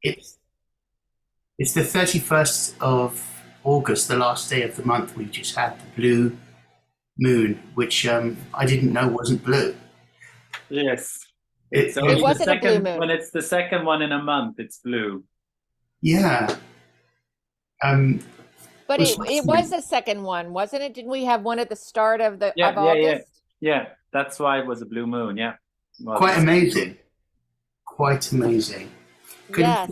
It's it's the 31st of August, the last day of the month. We just had the blue moon, which I didn't know wasn't blue. Yes. It's It only It the wasn't a blue second, when moon, it's the second one in a month, it's blue. yeah. Um, but was it was the second one, wasn't it? Didn't we have one at the start of the Yeah, of yeah, yeah. August? Yeah, that's why it was a blue moon. Yeah. Well, quite the second one. amazing. Quite amazing. Could Yes.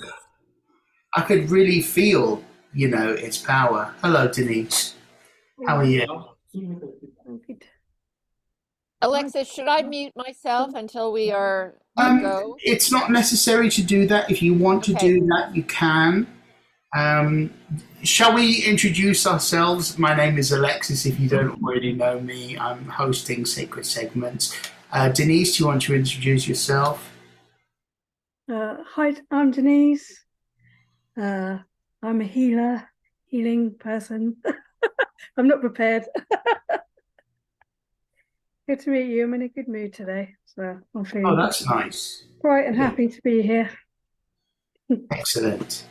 I could really feel, its power. Hello, Denise. How are you? Oh, Good. Alexis, should I mute myself until we are go? It's not necessary to do that. If you want to Okay. do that, you can. Um, shall we introduce ourselves? My name is Alexis. If you don't already know me, I'm hosting Sacred Segments. Denise, do you want to introduce yourself? Hi, I'm Denise. I'm a healing person. I'm not prepared. Good to meet you. I'm in a good mood today, so I'm Oh, feeling that's nice. bright and happy to be here. Excellent.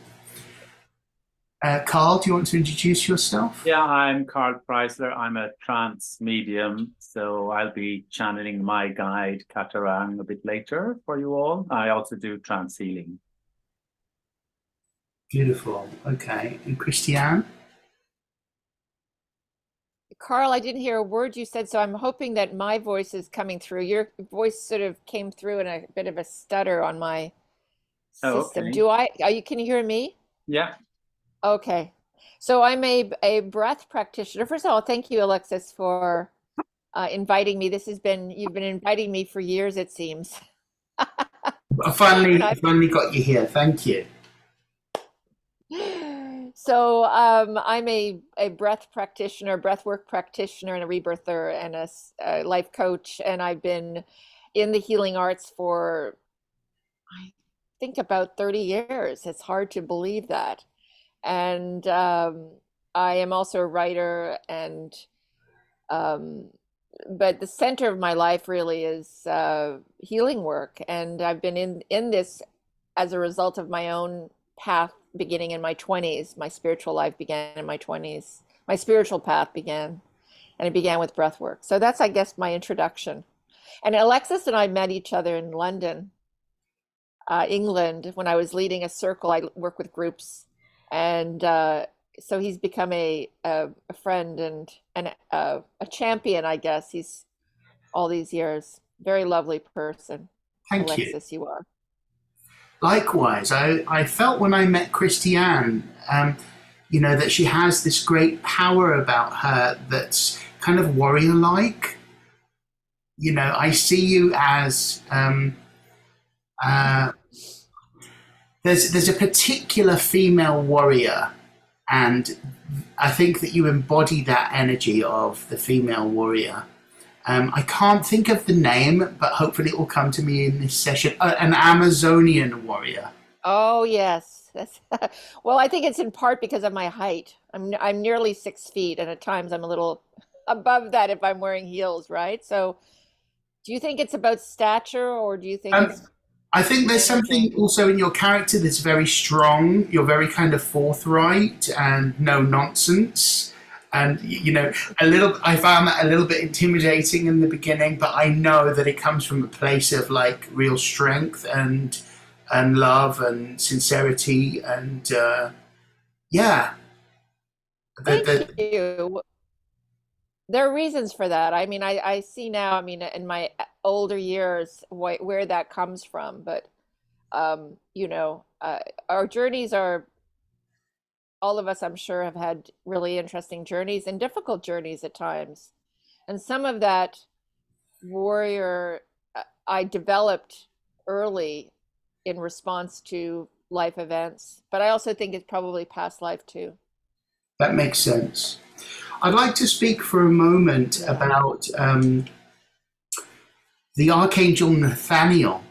Carl, do you want to introduce yourself? yeah, I'm Carl Preisler. I'm a trance medium, so I'll be channeling my guide Katarang a bit later for you all. I also do trance healing. Beautiful. Okay. And Christiane? Carl, I didn't hear a word you said, so I'm hoping that my voice is coming through. Your voice sort of came through in a bit of a stutter on my Oh, system. okay. Do I? Can you hear me? Yeah. Okay. So I'm a breath practitioner. First of all, thank you, Alexis, for inviting me. You've been inviting me for years, it seems. I And I've finally got you here. Thank you. So I'm a breath practitioner, breathwork practitioner, and a rebirther and a life coach. And I've been in the healing arts for, I think, about 30 years. It's hard to believe that. And I am also a writer, and um, but the center of my life really is healing work. And I've been in this as a result of my own path beginning in my 20s. My spiritual life began in my 20s. My spiritual path began, and it began with breath work. So that's, I guess, my introduction. And Alexis and I met each other in London, England, when I was leading a circle. I work with groups, and so he's become a friend and a champion, I guess. He's all these years. Very lovely person, Thank you. Alexis, you are. Likewise, I felt when I met Christiane, that she has this great power about her that's kind of warrior-like. I see you as there's a particular female warrior, and I think that you embody that energy of the female warrior. I can't think of the name, but hopefully it will come to me in this session. An Amazonian warrior. Oh yes, that's well. I think it's in part because of my height. I'm nearly 6 feet, and at times I'm a little above that if I'm wearing heels, right? So, do you think it's about stature, or do you think Um, it's I think there's something energy? also in your character that's very strong. You're very kind of forthright and no nonsense. And I found that a little bit intimidating in the beginning, but I know that it comes from a place of like real strength and love and sincerity and yeah. The, Thank the, you. There are reasons for that. I mean, I see now. I mean, in my older years, where that comes from. But our journeys are all of us, I'm sure, have had really interesting journeys and difficult journeys at times. And some of that warrior I developed early in response to life events, but I also think it's probably past life too. that makes sense. I'd like to speak for a moment Yeah. about the Archangel Nathaniel.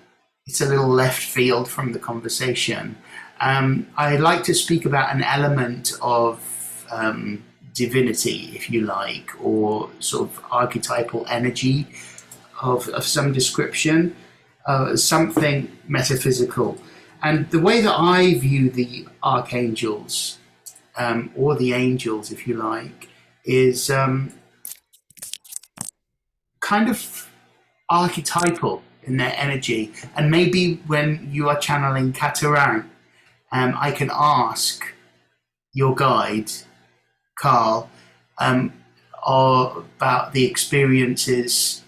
It's a little left field from the conversation. I'd like to speak about an element of divinity, if you like, or sort of archetypal energy of some description, something metaphysical. And the way that I view the archangels, or the angels, if you like, is kind of archetypal in their energy. And maybe when you are channeling Katarang, I can ask your guide, Carl, about the experiences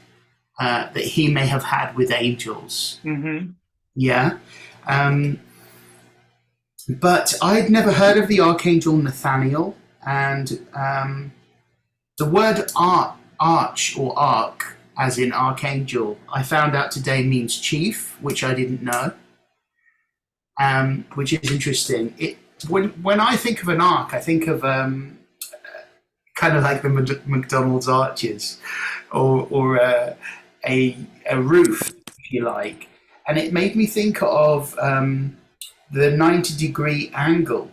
that he may have had with angels. Mm-hmm. Yeah. But I'd never heard of the Archangel Nathaniel, and the word arch or arch, as in archangel, I found out today means chief, which I didn't know, which is interesting. When I think of an arch, I think of kind of like the McDonald's arches, or a roof, if you like, and it made me think of the 90-degree angle,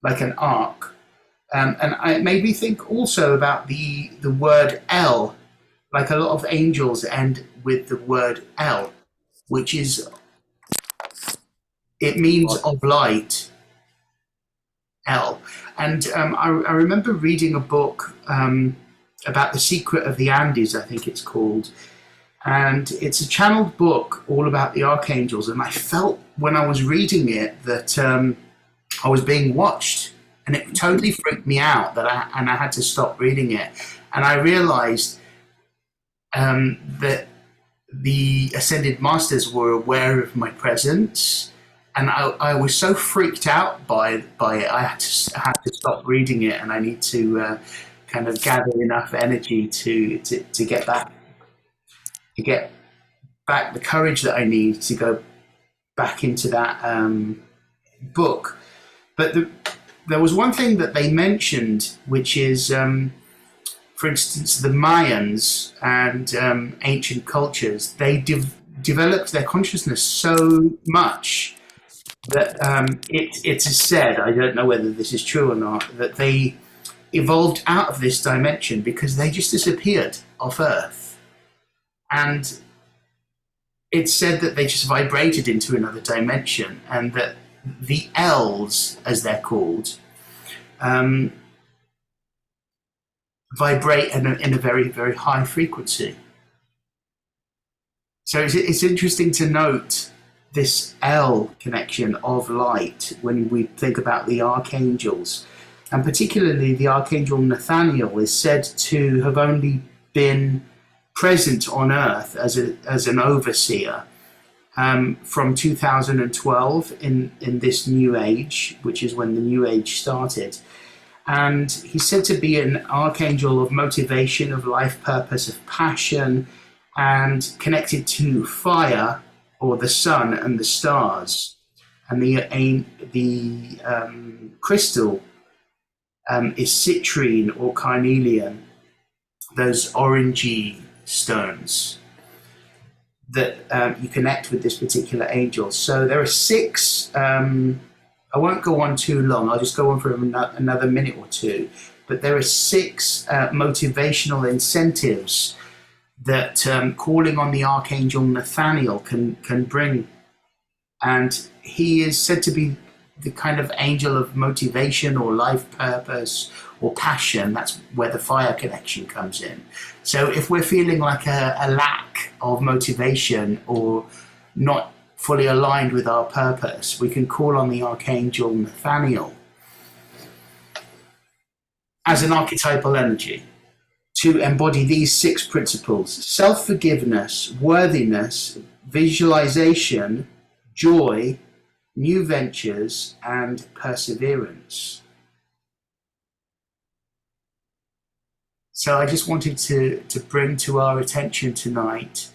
like an arc, and it made me think also about the word L, like a lot of angels end with the word L, which is, it means of light, L. And I remember reading a book about the secret of the Andes, I think it's called, and it's a channeled book all about the archangels. And I felt when I was reading it that I was being watched, and it totally freaked me out that I had to stop reading it. And I realized that the Ascended Masters were aware of my presence, and I was so freaked out by it. I had to stop reading it, and I need to kind of gather enough energy to get back the courage that I need to go back into that book. But there was one thing that they mentioned, which is, for instance, the Mayans and ancient cultures, they developed their consciousness so much that it is said, I don't know whether this is true or not, that they evolved out of this dimension because they just disappeared off Earth. And it's said that they just vibrated into another dimension, and that the L's, as they're called, vibrate in a very, very high frequency. So it's interesting to note this L connection of light when we think about the archangels. And particularly the Archangel Nathaniel is said to have only been present on Earth as an overseer from 2012 in this new age, which is when the new age started. And he's said to be an archangel of motivation, of life purpose, of passion, and connected to fire, or the sun and the stars. And the crystal is citrine or carnelian, those orangey stones that you connect with this particular angel. So there are 6, I won't go on too long, I'll just go on for another minute or two, but there are 6 motivational incentives that calling on the Archangel Nathaniel can bring. And he is said to be the kind of angel of motivation or life purpose or passion. That's where the fire connection comes in. So if we're feeling like a lack of motivation or not fully aligned with our purpose, we can call on the Archangel Nathaniel as an archetypal energy to embody these 6 principles: self-forgiveness, worthiness, visualization, joy, new ventures, and perseverance. So I just wanted to bring to our attention tonight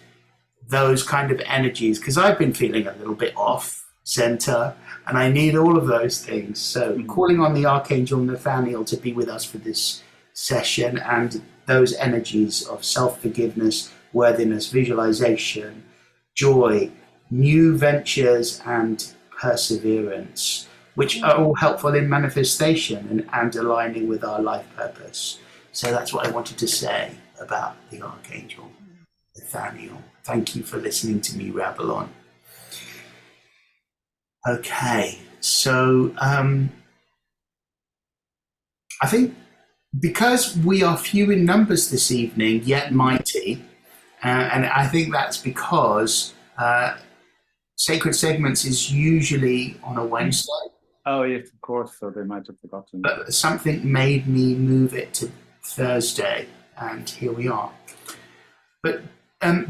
those kind of energies, because I've been feeling a little bit off center, and I need all of those things. So calling on the Archangel Nathaniel to be with us for this session, and those energies of self-forgiveness, worthiness, visualization, joy, new ventures, and perseverance, which are all helpful in manifestation and aligning with our life purpose. So that's what I wanted to say about the Archangel Nathaniel. Thank you for listening to me rabble on. Okay, so I think because we are few in numbers this evening, yet mighty, and I think that's because Sacred Segments is usually on a Wednesday, Oh, yes, of course. So they might have forgotten. but something made me move it to Thursday, and here we are. But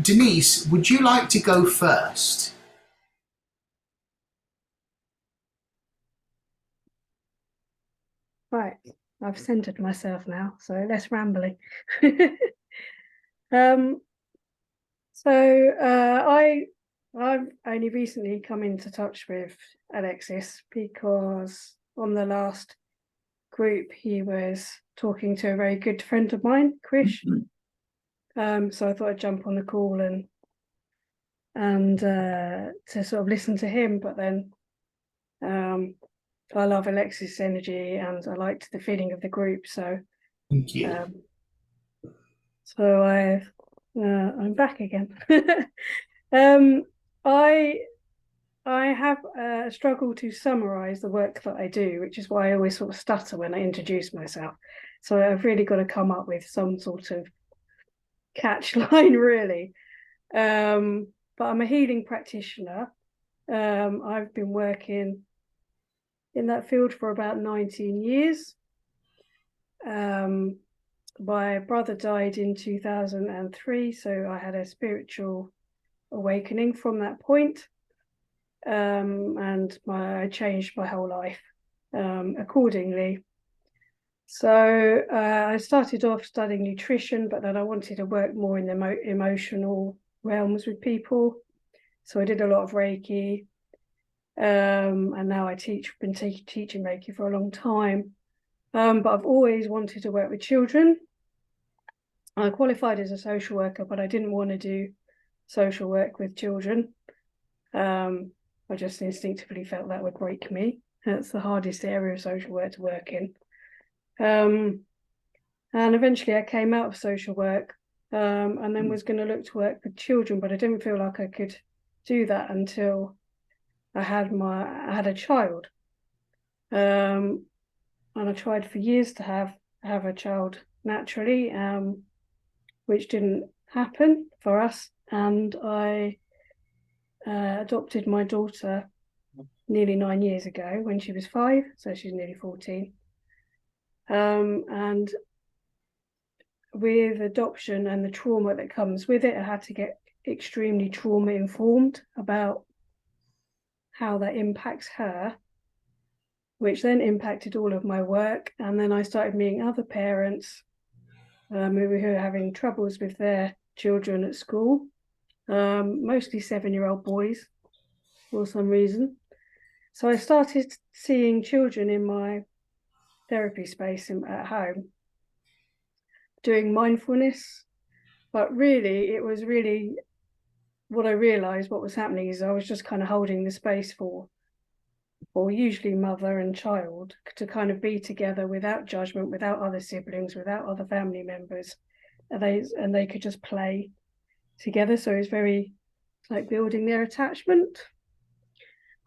Denise, would you like to go first? Right, I've centered myself now, so less rambling. I've only recently come into touch with Alexis because on the last group he was talking to a very good friend of mine, Chris. So I thought I'd jump on the call and to sort of listen to him, but then I love Alexis' energy and I liked the feeling of the group, so Thank you. so I'm back again. I have a struggle to summarize the work that I do, which is why I always sort of stutter when I introduce myself. So I've really got to come up with some sort of catch line, really. But I'm a healing practitioner. I've been working in that field for about 19 years. My brother died in 2003, so I had a spiritual awakening from that point. And I changed my whole life accordingly. So I started off studying nutrition, but then I wanted to work more in the emotional realms with people. So I did a lot of Reiki, and now I been teaching Reiki for a long time. But I've always wanted to work with children. I qualified as a social worker, but I didn't want to do social work with children. I just instinctively felt that would break me. That's the hardest area of social work to work in. And eventually I came out of social work and then was going to look to work with children, but I didn't feel like I could do that until I had a child. And I tried for years to have a child naturally, which didn't happen for us. And I adopted my daughter nearly 9 years ago when she was 5, so she's nearly 14. And with adoption and the trauma that comes with it, I had to get extremely trauma informed about how that impacts her, which then impacted all of my work. And then I started meeting other parents who were having troubles with their children at school, mostly 7-year-old boys for some reason. So I started seeing children in my therapy space at home doing mindfulness, but really it was really what I realized what was happening is I was just kind of holding the space for usually mother and child to kind of be together without judgment, without other siblings, without other family members, and they could just play together. So it's very like building their attachment.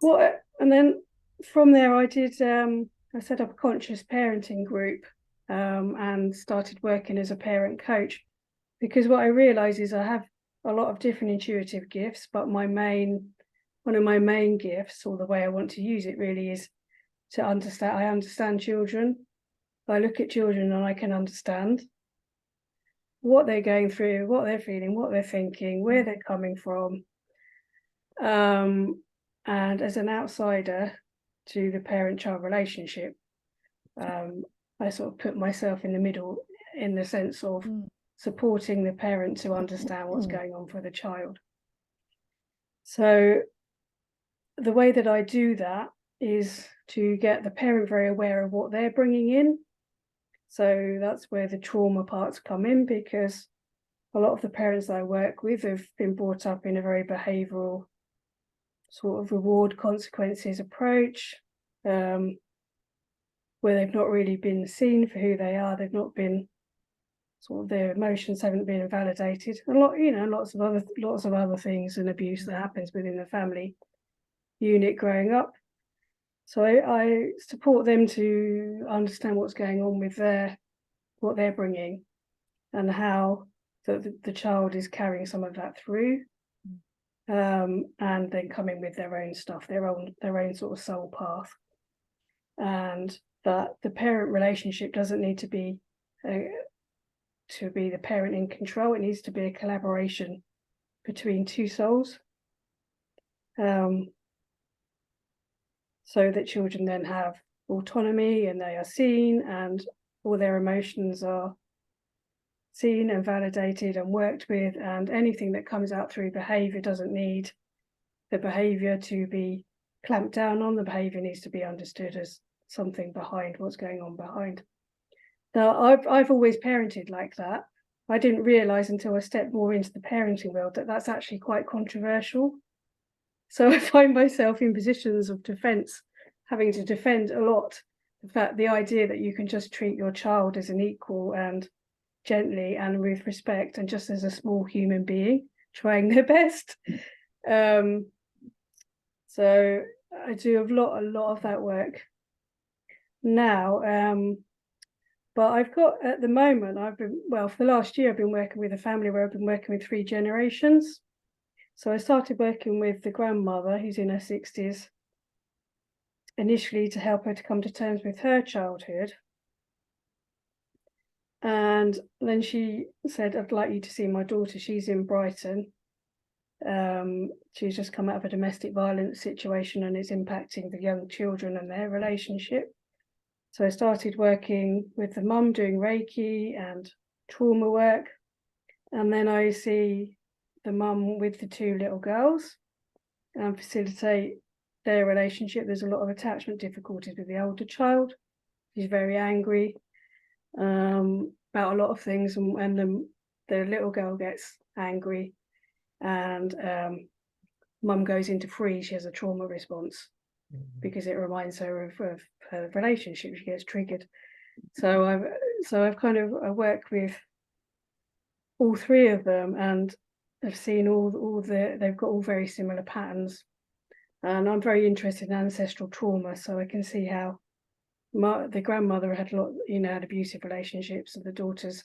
And then from there I set up a conscious parenting group and started working as a parent coach, because what I realize is I have a lot of different intuitive gifts, but one of my main gifts, or the way I want to use it really, is to understand. I understand children. I look at children and I can understand what they're going through, what they're feeling, what they're thinking, where they're coming from. And as an outsider to the parent-child relationship, I sort of put myself in the middle in the sense of supporting the parent to understand what's going on for the child. So the way that I do that is to get the parent very aware of what they're bringing in. So that's where the trauma parts come in, because a lot of the parents that I work with have been brought up in a very behavioural sort of reward consequences approach, where they've not really been seen for who they are. They've not been sort of, their emotions haven't been invalidated. A lot, lots of other things and abuse that happens within the family. unit growing up. So I support them to understand what's going on with what they're bringing, and how the child is carrying some of that through, and then coming with their own stuff, their own sort of soul path, and that the parent relationship doesn't need to be the parent in control. It needs to be a collaboration between two souls, so that children then have autonomy and they are seen, and all their emotions are seen and validated and worked with, and anything that comes out through behaviour doesn't need the behaviour to be clamped down on. The behaviour needs to be understood as something behind what's going on behind. Now, I've always parented like that. I didn't realise until I stepped more into the parenting world that that's actually quite controversial. So I find myself in positions of defence, having to defend a lot the idea that you can just treat your child as an equal and gently and with respect, and just as a small human being trying their best. So I do a lot of that work now. But I've got, at the moment, for the last year, I've been working with a family where I've been working with 3 generations. So I started working with the grandmother, who's in her 60s, initially to help her to come to terms with her childhood. And then she said, I'd like you to see my daughter. She's in Brighton. She's just come out of a domestic violence situation, and it's impacting the young children and their relationship. So I started working with the mum, doing Reiki and trauma work. And then I see the mum with the 2 little girls and facilitate their relationship. There's a lot of attachment difficulties with the older child. She's very angry about a lot of things, and the little girl gets angry, and mum goes into freeze. She has a trauma response because it reminds her of her relationship. She gets triggered. So I work with all 3 of them, and I've seen they've got all very similar patterns. And I'm very interested in ancestral trauma, so I can see how the grandmother had had abusive relationships, and the daughters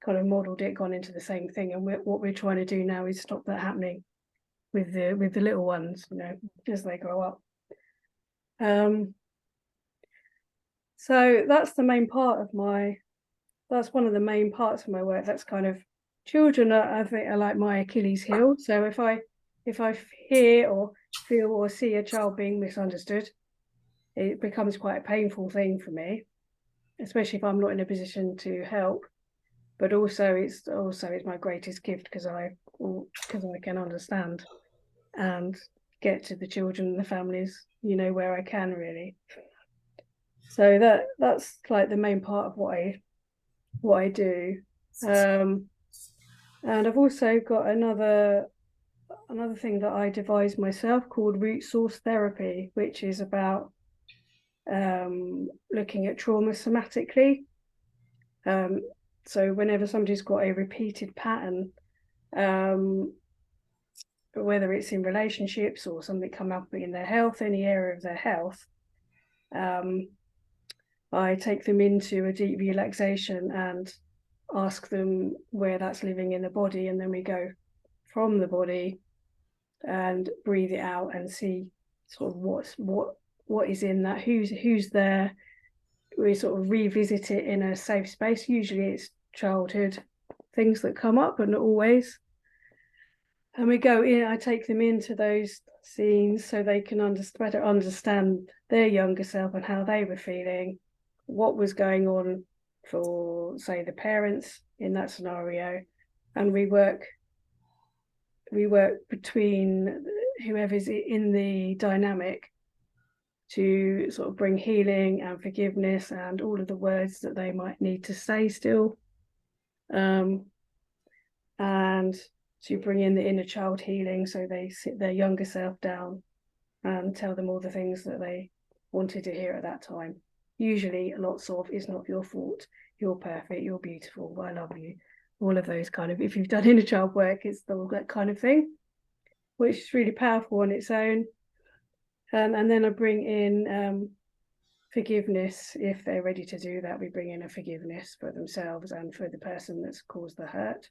kind of modelled it, gone into the same thing. And what we're trying to do now is stop that happening with the little ones, as they grow up. So that's the main part of that's one of the main parts of my work. That's kind of, children I think are like my Achilles heel. So if I hear or feel or see a child being misunderstood, it becomes quite a painful thing for me, especially if I'm not in a position to help. But also it's my greatest gift, because I can understand and get to the children and the families, where I can, really. So that's like the main part of what I do. And I've also got another thing that I devised myself called root source therapy, which is about looking at trauma somatically. So whenever somebody's got a repeated pattern, whether it's in relationships or something come up in their health, any area of their health, I take them into a deep relaxation and ask them where that's living in the body, and then we go from the body and breathe it out and see sort of what is in that, who's there. We sort of revisit it in a safe space. Usually it's childhood things that come up, but not always. And we go in, I take them into those scenes so they can better understand their younger self and how they were feeling, what was going on for, say, the parents in that scenario. And we work between whoever's in the dynamic to sort of bring healing and forgiveness and all of the words that they might need to say still, and to bring in the inner child healing, so they sit their younger self down and tell them all the things that they wanted to hear at that time. Usually lots of, it's not your fault, you're perfect, you're beautiful, I love you, all of those kind of, if you've done inner child work, it's all that kind of thing, which is really powerful on its own. And then I bring in forgiveness. If they're ready to do that, we bring in a forgiveness for themselves and for the person that's caused the hurt.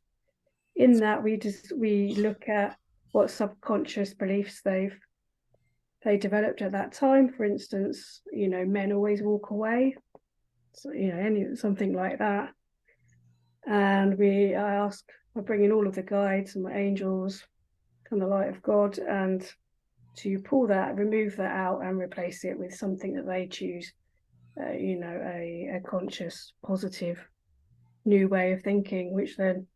In that, we look at what subconscious beliefs they developed at that time. For instance, men always walk away, so something like that. And I bring in all of the guides and my angels and the light of God, and to remove that out and replace it with something that they choose, a conscious, positive, new way of thinking, which then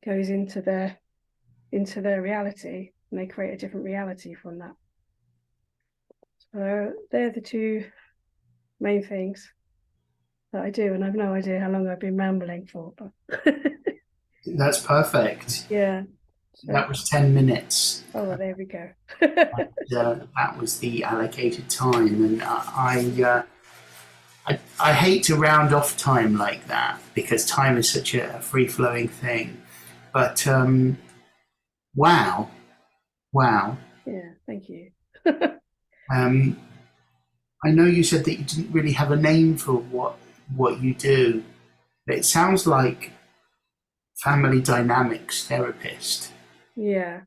goes into their reality, and they create a different reality from that. So they're the two main things that I do, and I've no idea how long I've been rambling for, but That's perfect. yeah. That was 10 minutes. Oh, well, there we go. That was the allocated time, and I hate to round off time like that because time is such a free-flowing thing. But wow. Yeah, thank you. I know you said that you didn't really have a name for what you do, but it sounds like family dynamics therapist. Yeah.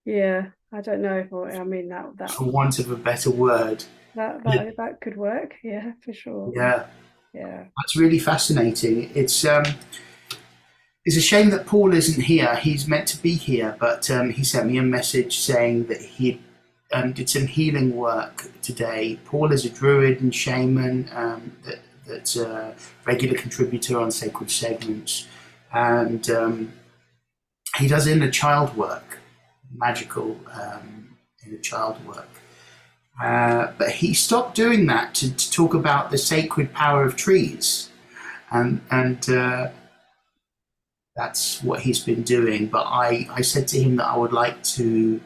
I don't know if that For want of a better word. that could work. Yeah, for sure. Yeah. Yeah. That's really fascinating. It's a shame that Paul isn't here. He's meant to be here, but he sent me a message saying that he did some healing work today. Paul is a druid and shaman that's a regular contributor on Sacred Segments, and he does inner child work, magical inner child work. But he stopped doing that to talk about the sacred power of trees, and that's what he's been doing. But I said to him that I would like to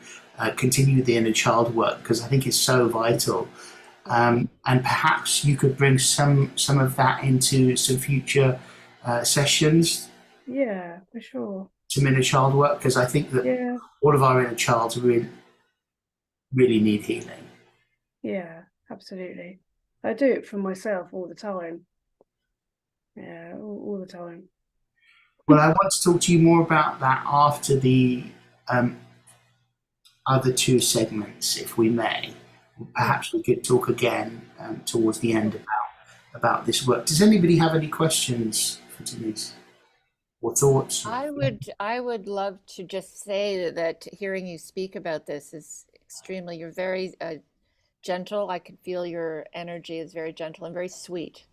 continue the inner child work because I think it's so vital. And perhaps you could bring some of that into some future sessions. Yeah, for sure. Some inner child work, because I think that all of our inner childs really need healing. Yeah, absolutely. I do it for myself all the time. Yeah, all the time. Well, I want to talk to you more about that after the other two segments, if we may. Perhaps we could talk again towards the end about this work. Does anybody have any questions for Denise or thoughts? I would love to just say that hearing you speak about this is you're very gentle. I can feel your energy is very gentle and very sweet.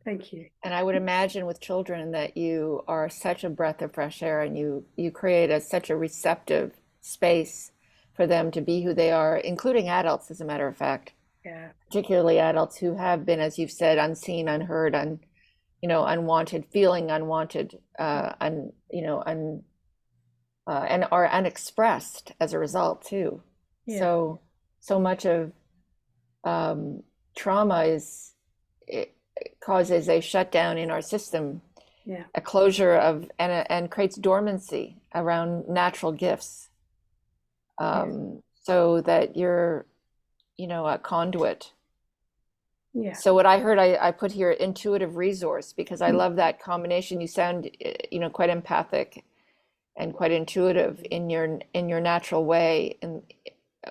Thank you. And I would imagine with children that you are such a breath of fresh air, and you create such a receptive space for them to be who they are, including adults, as a matter of fact. Yeah. Particularly adults who have been, as you've said, unseen, unheard, unwanted, feeling unwanted, and are unexpressed as a result too. Yeah. So much of trauma causes a shutdown in our system, a closure of and creates dormancy around natural gifts, so that you're a conduit. Yeah. So what I heard, I put here intuitive resource, because I love that combination. You sound quite empathic and quite intuitive in your natural way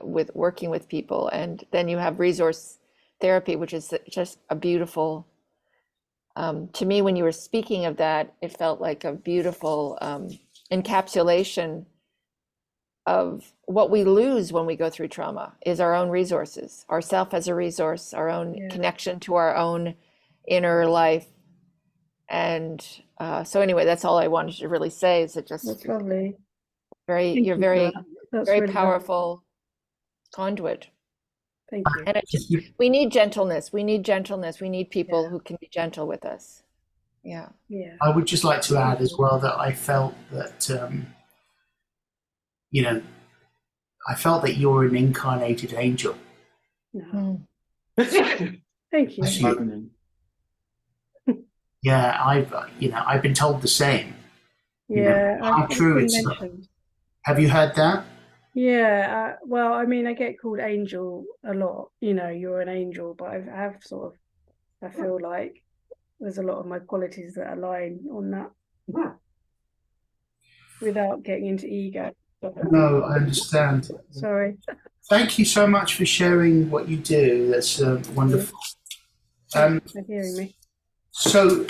with working with people, and then you have resource therapy, which is just a beautiful, to me, when you were speaking of that, it felt like a beautiful encapsulation of what we lose when we go through trauma is our own resources, ourself as a resource, our own connection to our own inner life. And so anyway, that's all I wanted to really say, is it just that's lovely. You're very really powerful conduit. Thank you. And we need gentleness. We need gentleness. We need people who can be gentle with us. Yeah. Yeah. I would just like to add as well that I felt that, I felt that you're an incarnated angel. No. Thank you. Yeah, I've been told the same. Yeah. How true it's. Have you heard that? Yeah, well, I mean, I get called angel a lot. You know, you're an angel, but I have sort of, I feel like there's a lot of my qualities that align on that without getting into ego. No, I understand. Sorry. Thank you so much for sharing what you do. That's wonderful. Thanks for hearing me. So,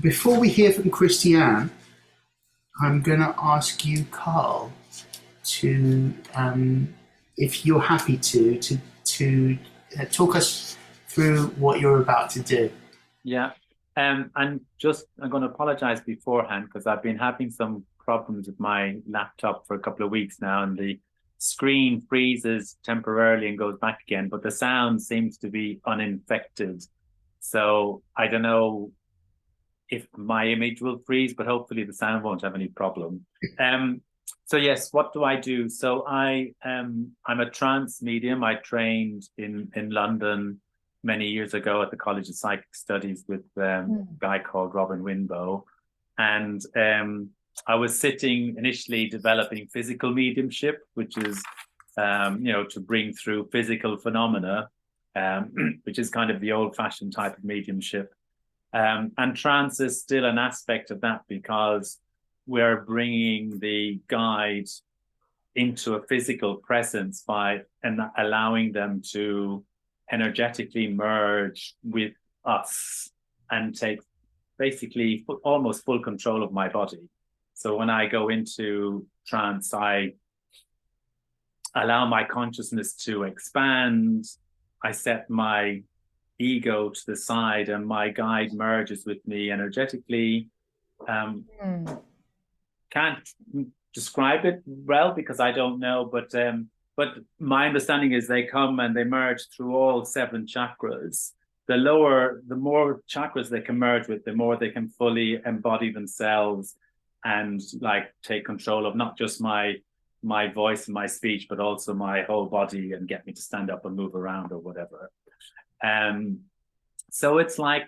before we hear from Christiane, I'm going to ask you, Carl, to, if you're happy to talk us through what you're about to do. Yeah. I'm going to apologize beforehand because I've been having some problems with my laptop for a couple of weeks now, and the screen freezes temporarily and goes back again, but the sound seems to be uninfected. So I don't know if my image will freeze, but hopefully the sound won't have any problem. So yes, what do I do? So I'm a trance medium. I trained in London many years ago at the College of Psychic Studies with a guy called Robin Winbow. And I was sitting initially developing physical mediumship, which is, to bring through physical phenomena, which is kind of the old-fashioned type of mediumship. And trance is still an aspect of that because we're bringing the guide into a physical presence by allowing them to energetically merge with us and take basically almost full control of my body. So when I go into trance, I allow my consciousness to expand. I set my ego to the side and my guide merges with me energetically. Can't describe it well because I don't know, but my understanding is they come and they merge through all 7 chakras. The more chakras they can merge with, the more they can fully embody themselves and like take control of not just my voice and my speech, but also my whole body and get me to stand up and move around or whatever. So it's like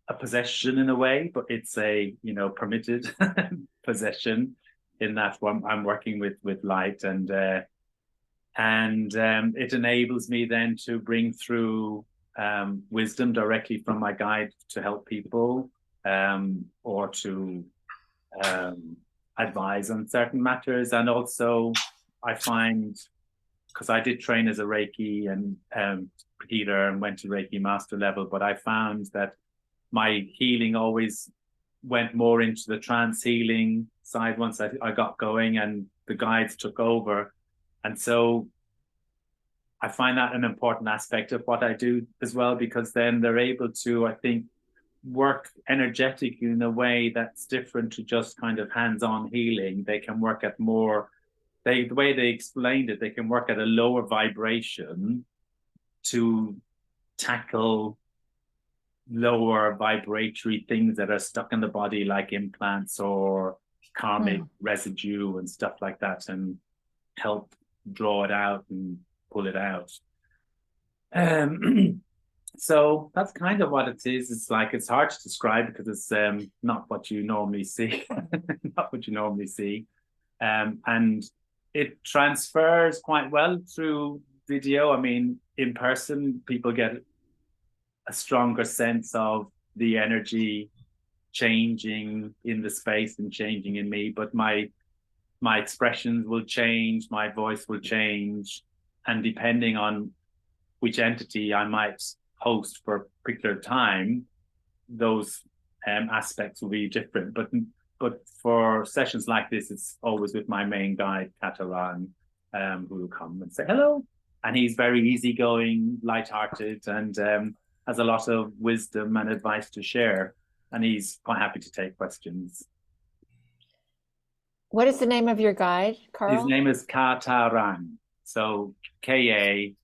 a possession in a way, but it's a permitted possession in that one. I'm working with light, and it enables me then to bring through wisdom directly from my guide to help people, or to advise on certain matters. And also I find, because I did train as a Reiki and healer and went to Reiki master level, but I found that my healing always went more into the trance healing side once I got going and the guides took over. And so I find that an important aspect of what I do as well, because then they're able to, I think, work energetically in a way that's different to just kind of hands-on healing. They can work at more, the way they explained it, they can work at a lower vibration to tackle lower vibratory things that are stuck in the body, like implants or karmic residue and stuff like that, and help draw it out and pull it out. So that's kind of what it is. It's like, it's hard to describe because it's not what you normally see. Not what you normally see. And it transfers quite well through video. I mean, in person, people get a stronger sense of the energy changing in the space and changing in me, but my expressions will change, my voice will change, and depending on which entity I might host for a particular time, those aspects will be different. But for sessions like this, it's always with my main guide, Kataran, who will come and say hello. And he's very easygoing, lighthearted, and has a lot of wisdom and advice to share. And he's quite happy to take questions. What is the name of your guide, Carl? His name is Kataran. So Katarang.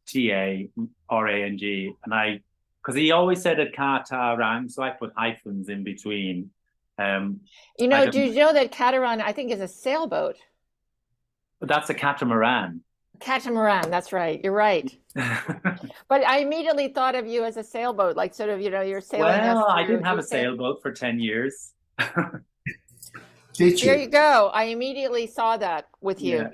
And because he always said it Kataran, so I put hyphens in between. Do you know that Catamaran, I think, is a sailboat? But that's a catamaran. Catamaran, that's right. You're right. But I immediately thought of you as a sailboat, like sort of, you're sailing. Well, I didn't have a sailboat for 10 years. Did you? There you go. I immediately saw that with you.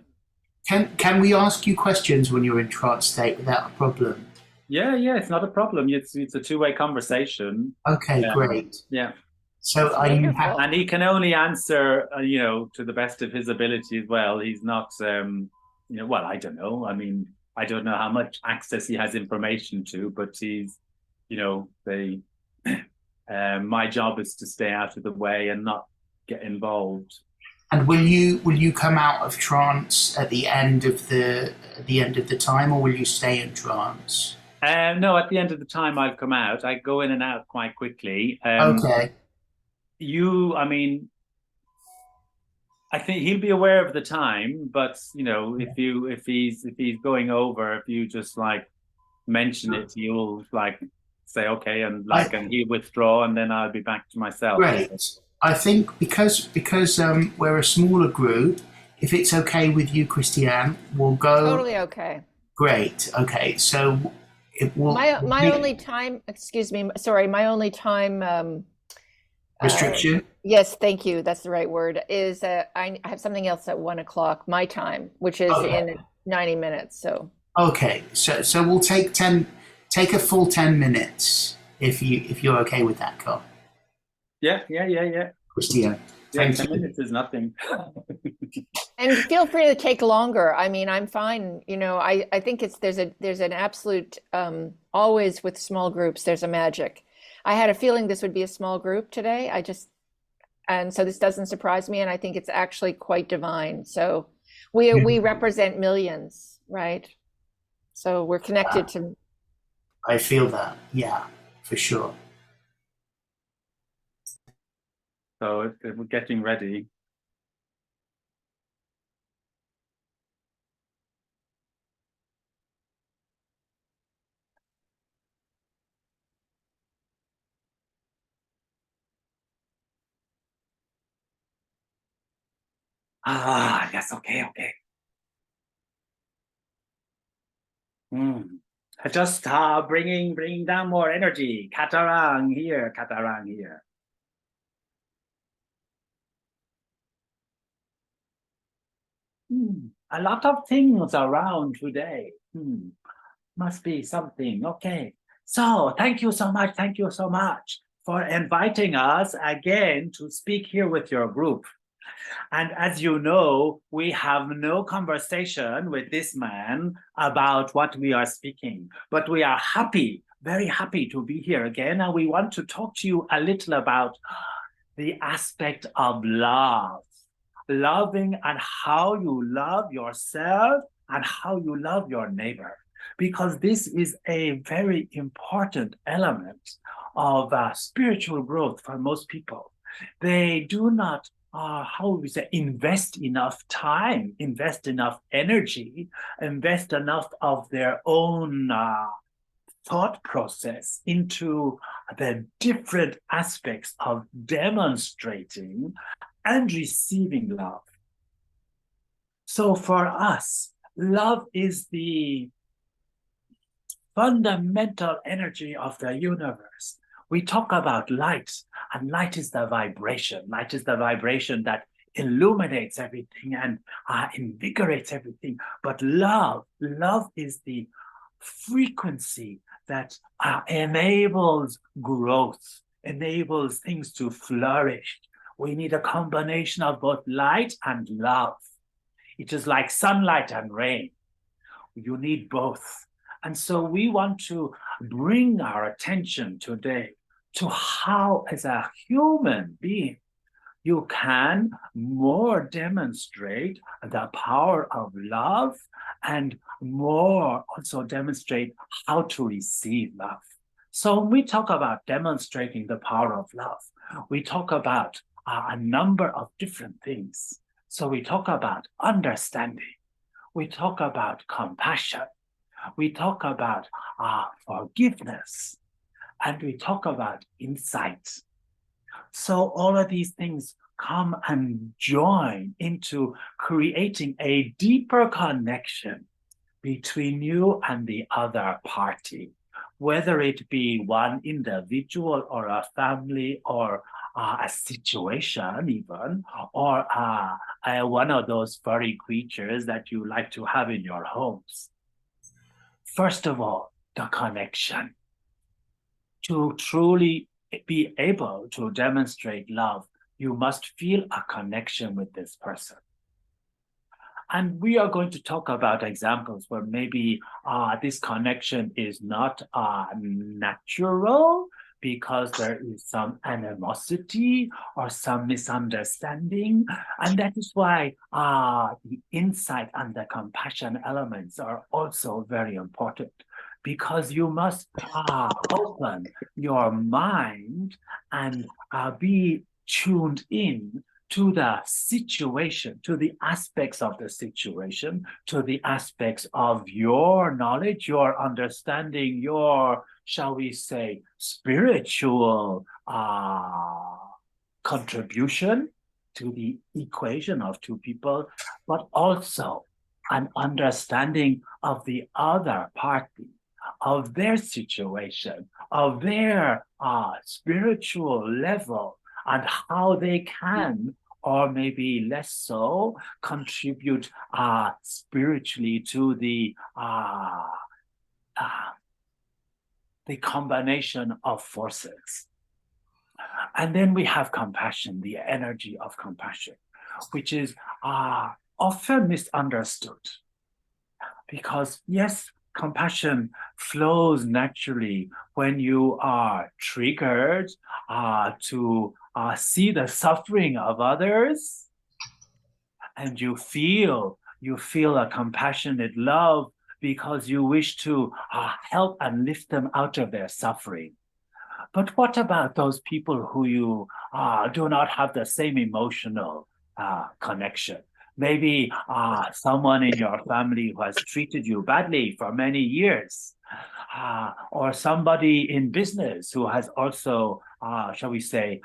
Can we ask you questions when you're in trance state without a problem? Yeah, yeah, it's not a problem. It's a two-way conversation. Okay, great. Yeah. So That's are you wonderful. And he can only answer, you know, to the best of his ability as well. He's not, you know, well, I don't know. I mean, I don't know how much access he has information to, but he's, you know, my job is to stay out of the way and not get involved. And will you come out of trance at the end of the time, or will you stay in trance? No, at the end of the time, I've come out. I go in and out quite quickly. Okay. I mean, I think he'll be aware of the time, but you know, if he's going over, if you just like mention it, he'll like say okay, and like and he'll withdraw, and then I'll be back to myself. Great. I think because we're a smaller group, if it's okay with you, Christiane, we'll go. Totally okay. Great. Okay. So it will. My only time. Excuse me. Sorry. My only time. Restriction. Yes, thank you. That's the right word. Is I have something else at 1 o'clock my time, which is in 90 minutes. So. Okay. So we'll take a full 10 minutes if you're okay with that, Carl. Yeah. Christiane. Yeah, 10 minutes is nothing. And feel free to take longer. I mean, I'm fine. You know, I think there's an absolute always with small groups, there's a magic. I had a feeling this would be a small group today. And so this doesn't surprise me, and I think it's actually quite divine. So we represent millions, right? So we're connected to. I feel that, yeah, for sure. So we're getting ready. Yes, okay. Just bringing down more energy. Katarang here. A lot of things around today. Must be something. Okay. So thank you so much for inviting us again to speak here with your group. And as you know, we have no conversation with this man about what we are speaking, but we are happy, very happy to be here again. And we want to talk to you a little about the aspect of love, loving and how you love yourself and how you love your neighbor, because this is a very important element of spiritual growth for most people. They do not invest enough time, invest enough energy, invest enough of their own thought process into the different aspects of demonstrating and receiving love. So for us, love is the fundamental energy of the universe. We talk about light, and light is the vibration. Light is the vibration that illuminates everything and invigorates everything. But love is the frequency that enables growth, enables things to flourish. We need a combination of both light and love. It is like sunlight and rain. You need both. And so we want to bring our attention today to how, as a human being, you can more demonstrate the power of love and more also demonstrate how to receive love. So when we talk about demonstrating the power of love, we talk about a number of different things. So we talk about understanding. We talk about compassion. We talk about forgiveness, and we talk about insight. So all of these things come and join into creating a deeper connection between you and the other party. whether it be one individual or a family or a situation even, or one of those furry creatures that you like to have in your homes. First of all, the connection. To truly be able to demonstrate love, you must feel a connection with this person. And we are going to talk about examples where maybe this connection is not natural because there is some animosity or some misunderstanding. And that is why the insight and the compassion elements are also very important, because you must open your mind and be tuned in to the situation, to the aspects of the situation, to the aspects of your knowledge, your understanding, your, shall we say, spiritual contribution to the equation of two people, but also an understanding of the other party, of their situation, of their spiritual level, and how they can, or maybe less so, contribute spiritually to the combination of forces. And then we have compassion, the energy of compassion, which is often misunderstood. Because yes, compassion flows naturally when you are triggered to see the suffering of others, and you feel a compassionate love because you wish to help and lift them out of their suffering. But what about those people who you do not have the same emotional connection? Maybe someone in your family who has treated you badly for many years, or somebody in business who has also, shall we say,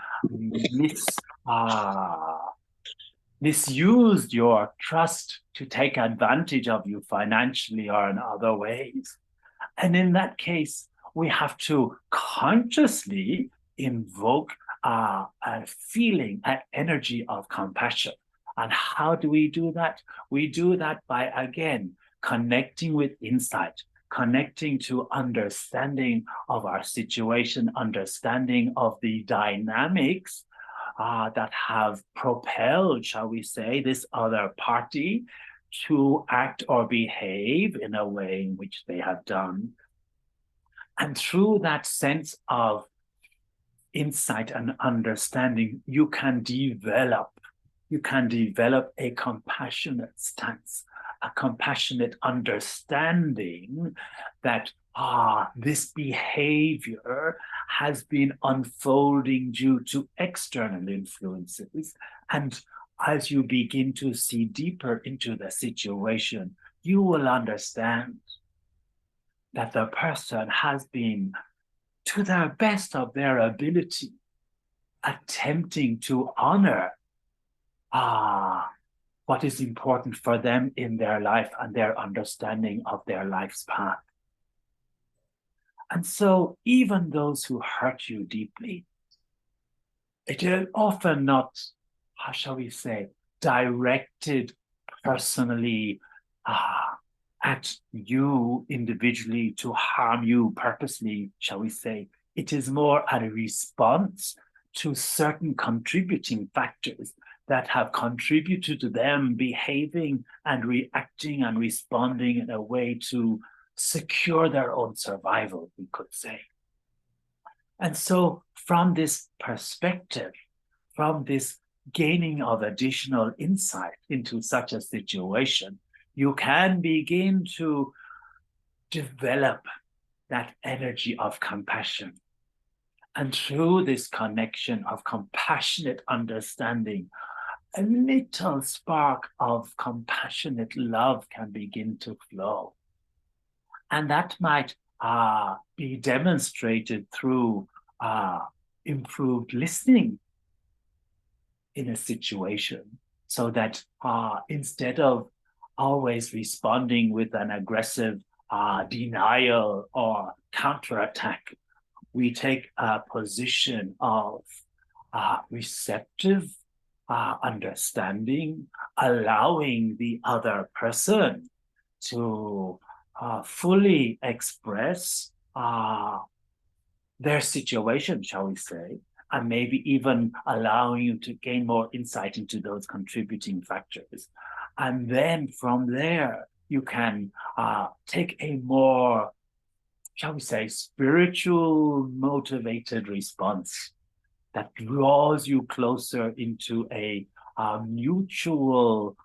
misused your trust to take advantage of you financially or in other ways. And in that case, we have to consciously invoke a feeling, an energy of compassion. And how do we do that? We do that by, again, connecting with insight, connecting to understanding of our situation, understanding of the dynamics that have propelled, shall we say, this other party to act or behave in a way in which they have done. And through that sense of insight and understanding, you can develop a compassionate stance, a compassionate understanding that this behavior has been unfolding due to external influences. And as you begin to see deeper into the situation, you will understand that the person has been, to the best of their ability, attempting to honor what is important for them in their life and their understanding of their life's path. And so even those who hurt you deeply, it is often not, how shall we say, directed personally at you individually to harm you purposely, shall we say. It is more a response to certain contributing factors that have contributed to them behaving and reacting and responding in a way to secure their own survival, we could say. And so from this perspective, from this gaining of additional insight into such a situation, you can begin to develop that energy of compassion. And through this connection of compassionate understanding, a little spark of compassionate love can begin to flow. And that might be demonstrated through improved listening in a situation, so that instead of always responding with an aggressive denial or counterattack. We take a position of receptive understanding, allowing the other person to fully express their situation, shall we say, and maybe even allowing you to gain more insight into those contributing factors. And then from there, you can take a more, shall we say, spiritual motivated response that draws you closer into a mutual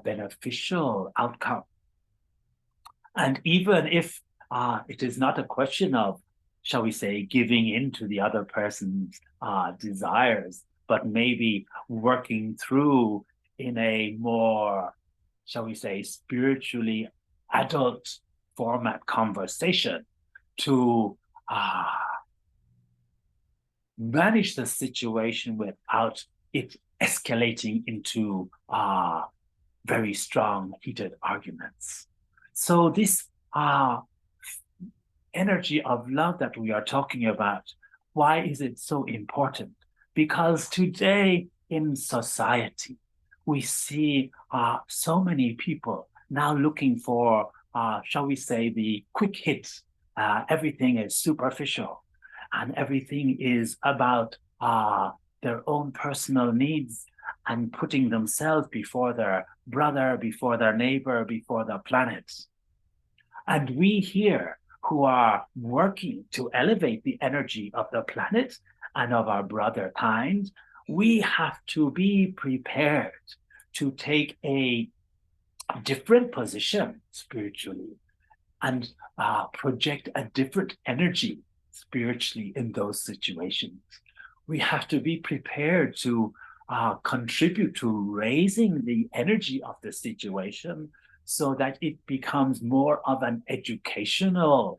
beneficial outcome. And even if it is not a question of, shall we say, giving in to the other person's desires, but maybe working through in a more, shall we say, spiritually adult format conversation to manage the situation without it escalating into very strong, heated arguments. So this energy of love that we are talking about, why is it so important? Because today in society, we see so many people now looking for, shall we say, the quick hits. Everything is superficial and everything is about their own personal needs and putting themselves before their brother, before their neighbor, before the planet. And we here who are working to elevate the energy of the planet and of our brother kind, we have to be prepared to take a different position spiritually and project a different energy spiritually in those situations. We have to be prepared to contribute to raising the energy of the situation so that it becomes more of an educational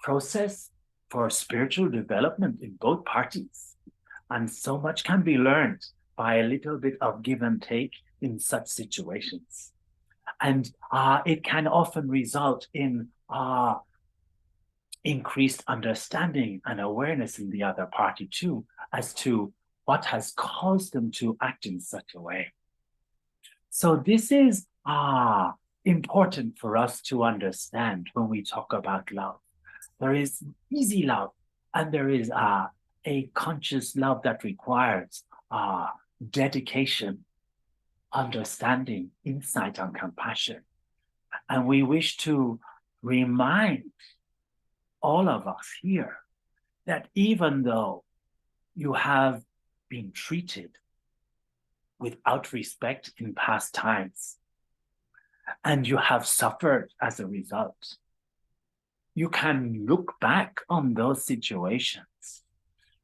process for spiritual development in both parties. And so much can be learned by a little bit of give and take in such situations. And it can often result in increased understanding and awareness in the other party too, as to what has caused them to act in such a way. So this is important for us to understand when we talk about love. There is easy love, and there is a conscious love that requires dedication, understanding, insight, and compassion. And we wish to remind all of us here that even though you have been treated without respect in past times, and you have suffered as a result, you can look back on those situations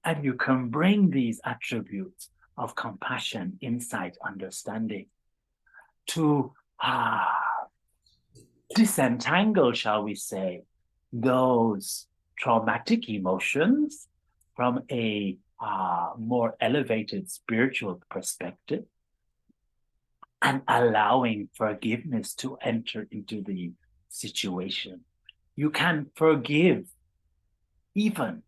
and you can bring these attributes of compassion, insight, understanding to disentangle, shall we say, those traumatic emotions from a more elevated spiritual perspective, and allowing forgiveness to enter into the situation. You can forgive even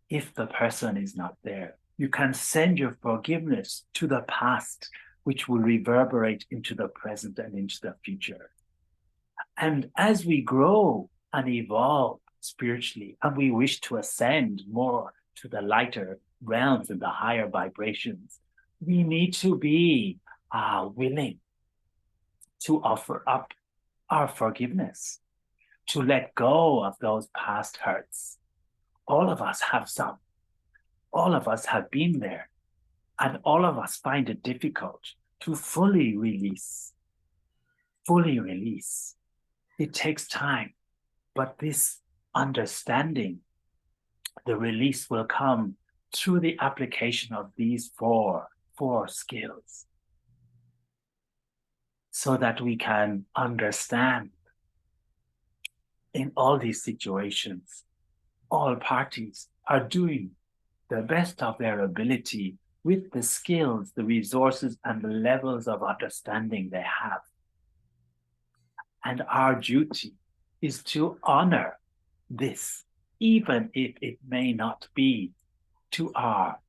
if the person is not there. You can send your forgiveness to the past, which will reverberate into the present and into the future. And as we grow and evolve spiritually, and we wish to ascend more to the lighter realms and the higher vibrations, we need to be willing to offer up our forgiveness, to let go of those past hurts. All of us have some. All of us have been there. And all of us find it difficult to fully release. Fully release. It takes time. But this understanding, the release will come through the application of these four skills, so that we can understand in all these situations, all parties are doing the best of their ability with the skills, the resources, and the levels of understanding they have. And our duty is to honor this, even if it may not be to our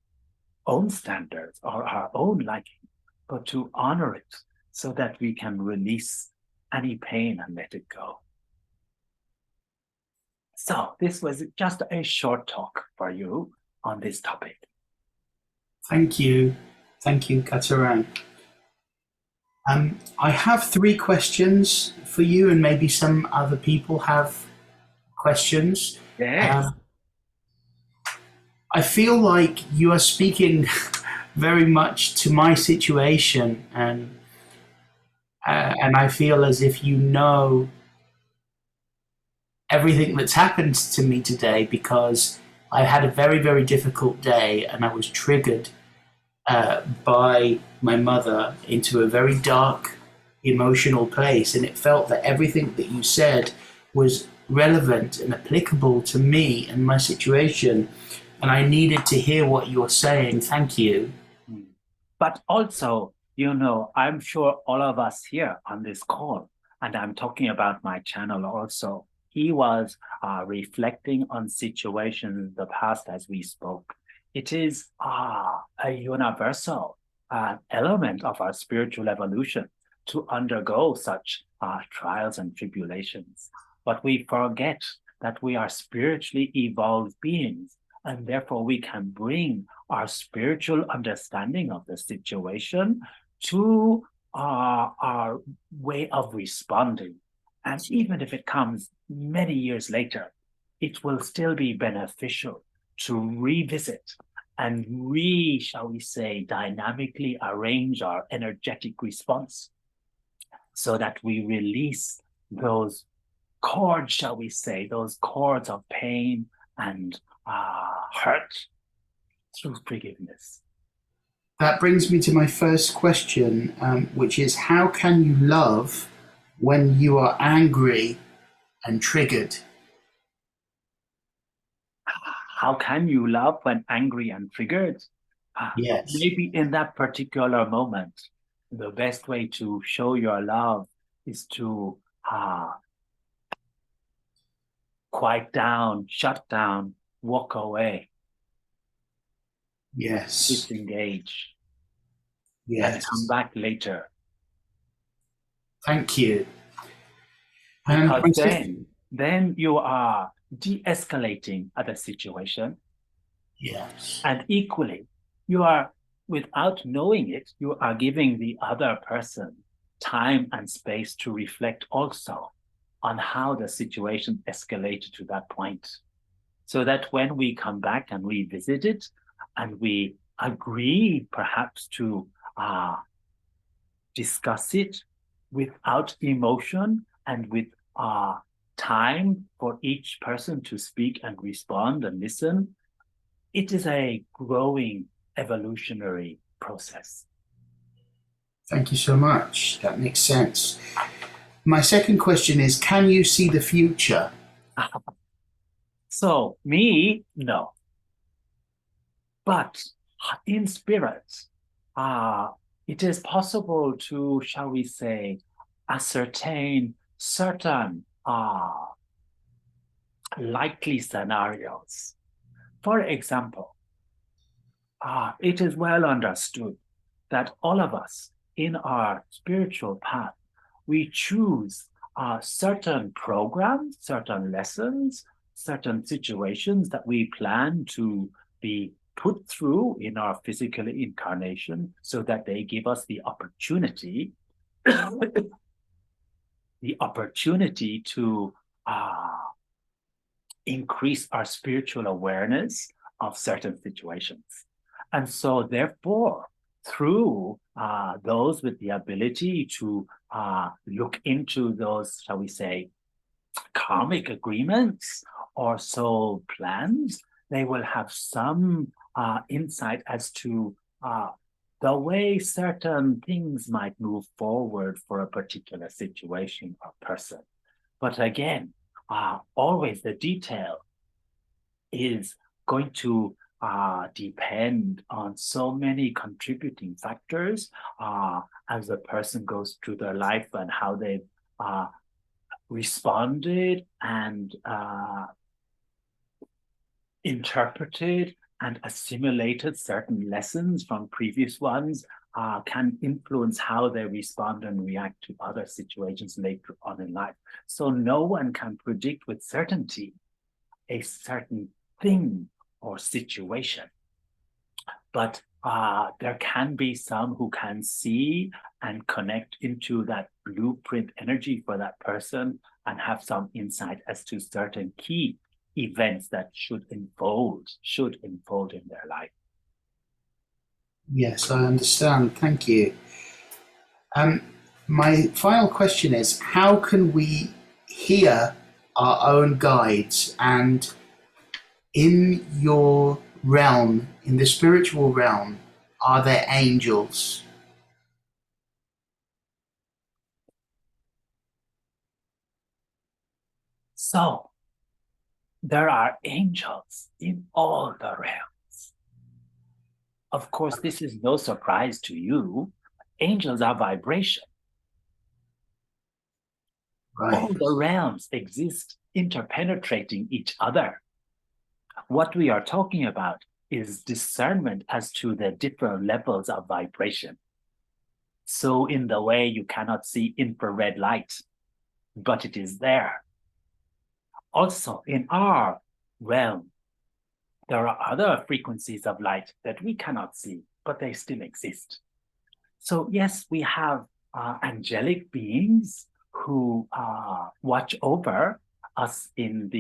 own standards or our own liking, but to honor it so that we can release any pain and let it go. So this was just a short talk for you on this topic. Thank you. Thank you, Katarang. I have 3 questions for you, and maybe some other people have questions. Yes. I feel like you are speaking very much to my situation, and I feel as if you know everything that's happened to me today, because I had a very, very difficult day, and I was triggered by my mother into a very dark emotional place, and it felt that everything that you said was relevant and applicable to me and my situation, and I needed to hear what you were saying. Thank you. But also, you know, I'm sure all of us here on this call, and I'm talking about my channel also, he was reflecting on situations in the past as we spoke. It is a universal element of our spiritual evolution to undergo such trials and tribulations. But we forget that we are spiritually evolved beings, and therefore we can bring our spiritual understanding of the situation to our way of responding. And even if it comes many years later, it will still be beneficial to revisit and shall we say, dynamically arrange our energetic response so that we release those cords, shall we say, those cords of pain and hurt through forgiveness. That brings me to my first question, which is, how can you love when you are angry and triggered? How can you love when angry and triggered? Yes. Maybe in that particular moment, the best way to show your love is to quiet down, shut down, walk away. Yes. Disengage. Yes. And come back later. Thank you. Because then you are de-escalating the situation. Yes. And equally, you are, without knowing it, you are giving the other person time and space to reflect also on how the situation escalated to that point. So that when we come back and revisit it, and we agree perhaps to discuss it without emotion and with time for each person to speak and respond and listen, it is a growing evolutionary process. Thank you so much. That makes sense. My second question is, can you see the future? So, me, no. But in spirit, it is possible to, shall we say, ascertain certain likely scenarios. For example, it is well understood that all of us in our spiritual path, we choose certain programs, certain lessons, certain situations that we plan to be put through in our physical incarnation so that they give us the opportunity to increase our spiritual awareness of certain situations. And so therefore, through those with the ability to look into those, shall we say, karmic agreements or soul plans, they will have some insight as to the way certain things might move forward for a particular situation or person. But again, always the detail is going to depend on so many contributing factors as the person goes through their life and how they've responded and interpreted and assimilated certain lessons from previous ones can influence how they respond and react to other situations later on in life. So no one can predict with certainty a certain thing or situation. But there can be some who can see and connect into that blueprint energy for that person and have some insight as to certain key events that should unfold in their life. Yes, I understand. Thank you. My final question is, how can we hear our own guides? And in your realm, in the spiritual realm, are there angels? So there are angels in all the realms. Of course, this is no surprise to you. Angels are vibration. Right. All the realms exist interpenetrating each other. What we are talking about is discernment as to the different levels of vibration. So in the way you cannot see infrared light, but it is there. Also, in our realm, there are other frequencies of light that we cannot see, but they still exist. So yes, we have angelic beings who watch over us in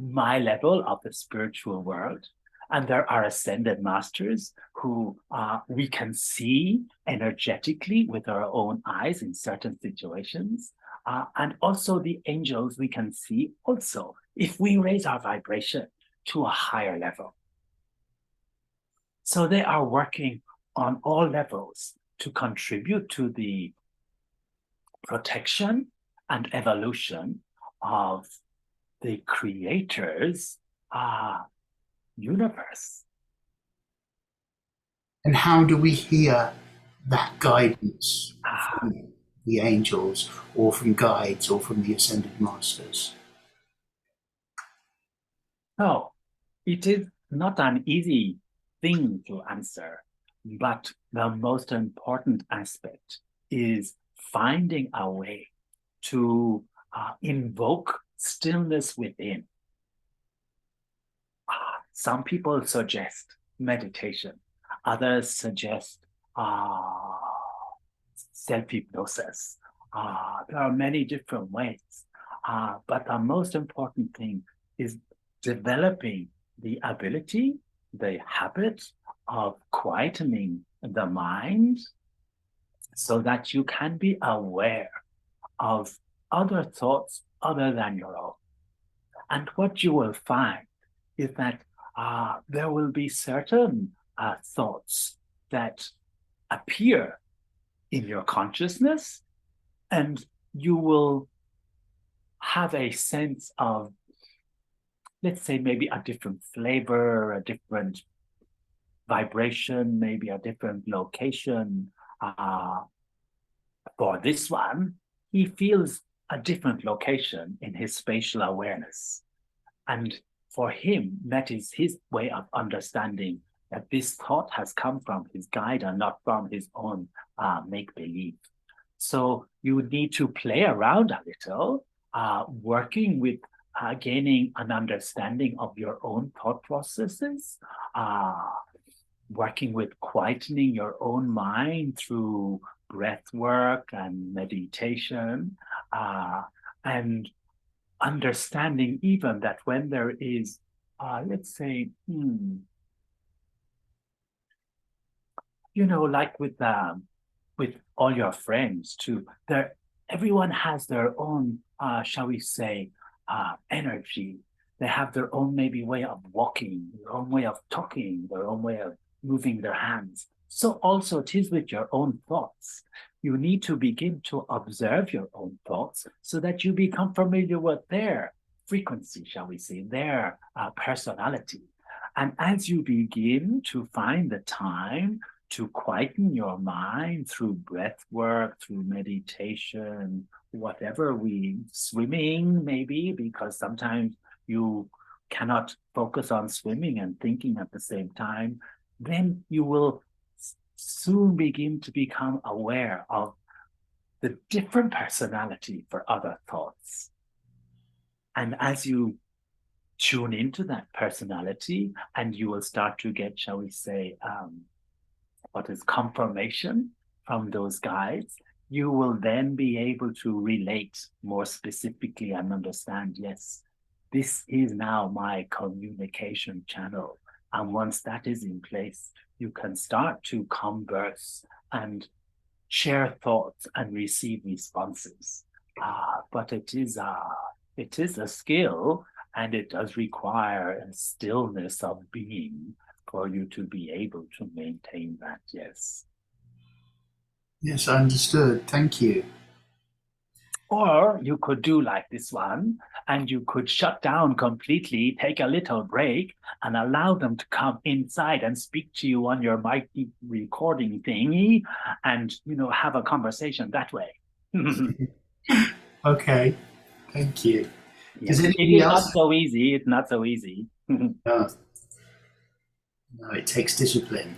my level of the spiritual world. And there are ascended masters who we can see energetically with our own eyes in certain situations. And also the angels we can see also if we raise our vibration to a higher level. So they are working on all levels to contribute to the protection and evolution of the Creator's universe. And how do we hear that guidance from the angels or from guides or from the ascended masters? So it is not an easy thing to answer, but the most important aspect is finding a way to invoke stillness within. Some people suggest meditation. Others suggest self-hypnosis. There are many different ways. But the most important thing is developing the ability, the habit of quietening the mind so that you can be aware of other thoughts other than your own. And what you will find is that there will be certain thoughts that appear in your consciousness, and you will have a sense of, let's say, maybe a different flavor, a different vibration, maybe a different location. For this one, he feels a different location in his spatial awareness. And for him, that is his way of understanding that this thought has come from his guide and not from his own make-believe. So you need to play around a little, working with gaining an understanding of your own thought processes, working with quietening your own mind through breath work and meditation, and understanding even that when there is, let's say, like with all your friends too, everyone has their own, shall we say, energy. They have their own maybe way of walking, their own way of talking, their own way of moving their hands. So also it is with your own thoughts. You need to begin to observe your own thoughts so that you become familiar with their frequency, shall we say, their personality. And as you begin to find the time to quieten your mind through breath work, through meditation, whatever we swimming, maybe, because sometimes you cannot focus on swimming and thinking at the same time, then you will soon begin to become aware of the different personality for other thoughts. And as you tune into that personality, and you will start to get, shall we say, what is confirmation from those guides, you will then be able to relate more specifically and understand, yes, this is now my communication channel. And once that is in place, you can start to converse and share thoughts and receive responses. But it is a skill, and it does require a stillness of being for you to be able to maintain that, yes. Yes, understood. Thank you. Or you could do like this one, and you could shut down completely, take a little break, and allow them to come inside and speak to you on your mic recording thingy, and have a conversation that way. Okay, thank you. Yes. Does It anybody is else? not so easy. It's not so easy. No, it takes discipline.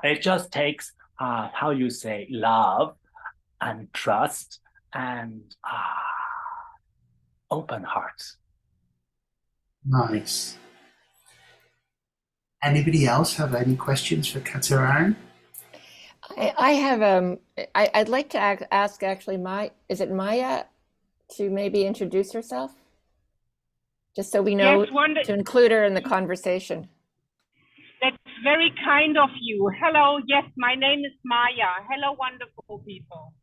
It just takes, how you say, love and trust and open heart. Nice. Anybody else have any questions for Katarang? I have I'd like to ask actually is it Maya to maybe introduce herself? Just so we know Yes, to include her in the conversation. That's very kind of you. Hello, yes, my name is Maya. Hello, wonderful people.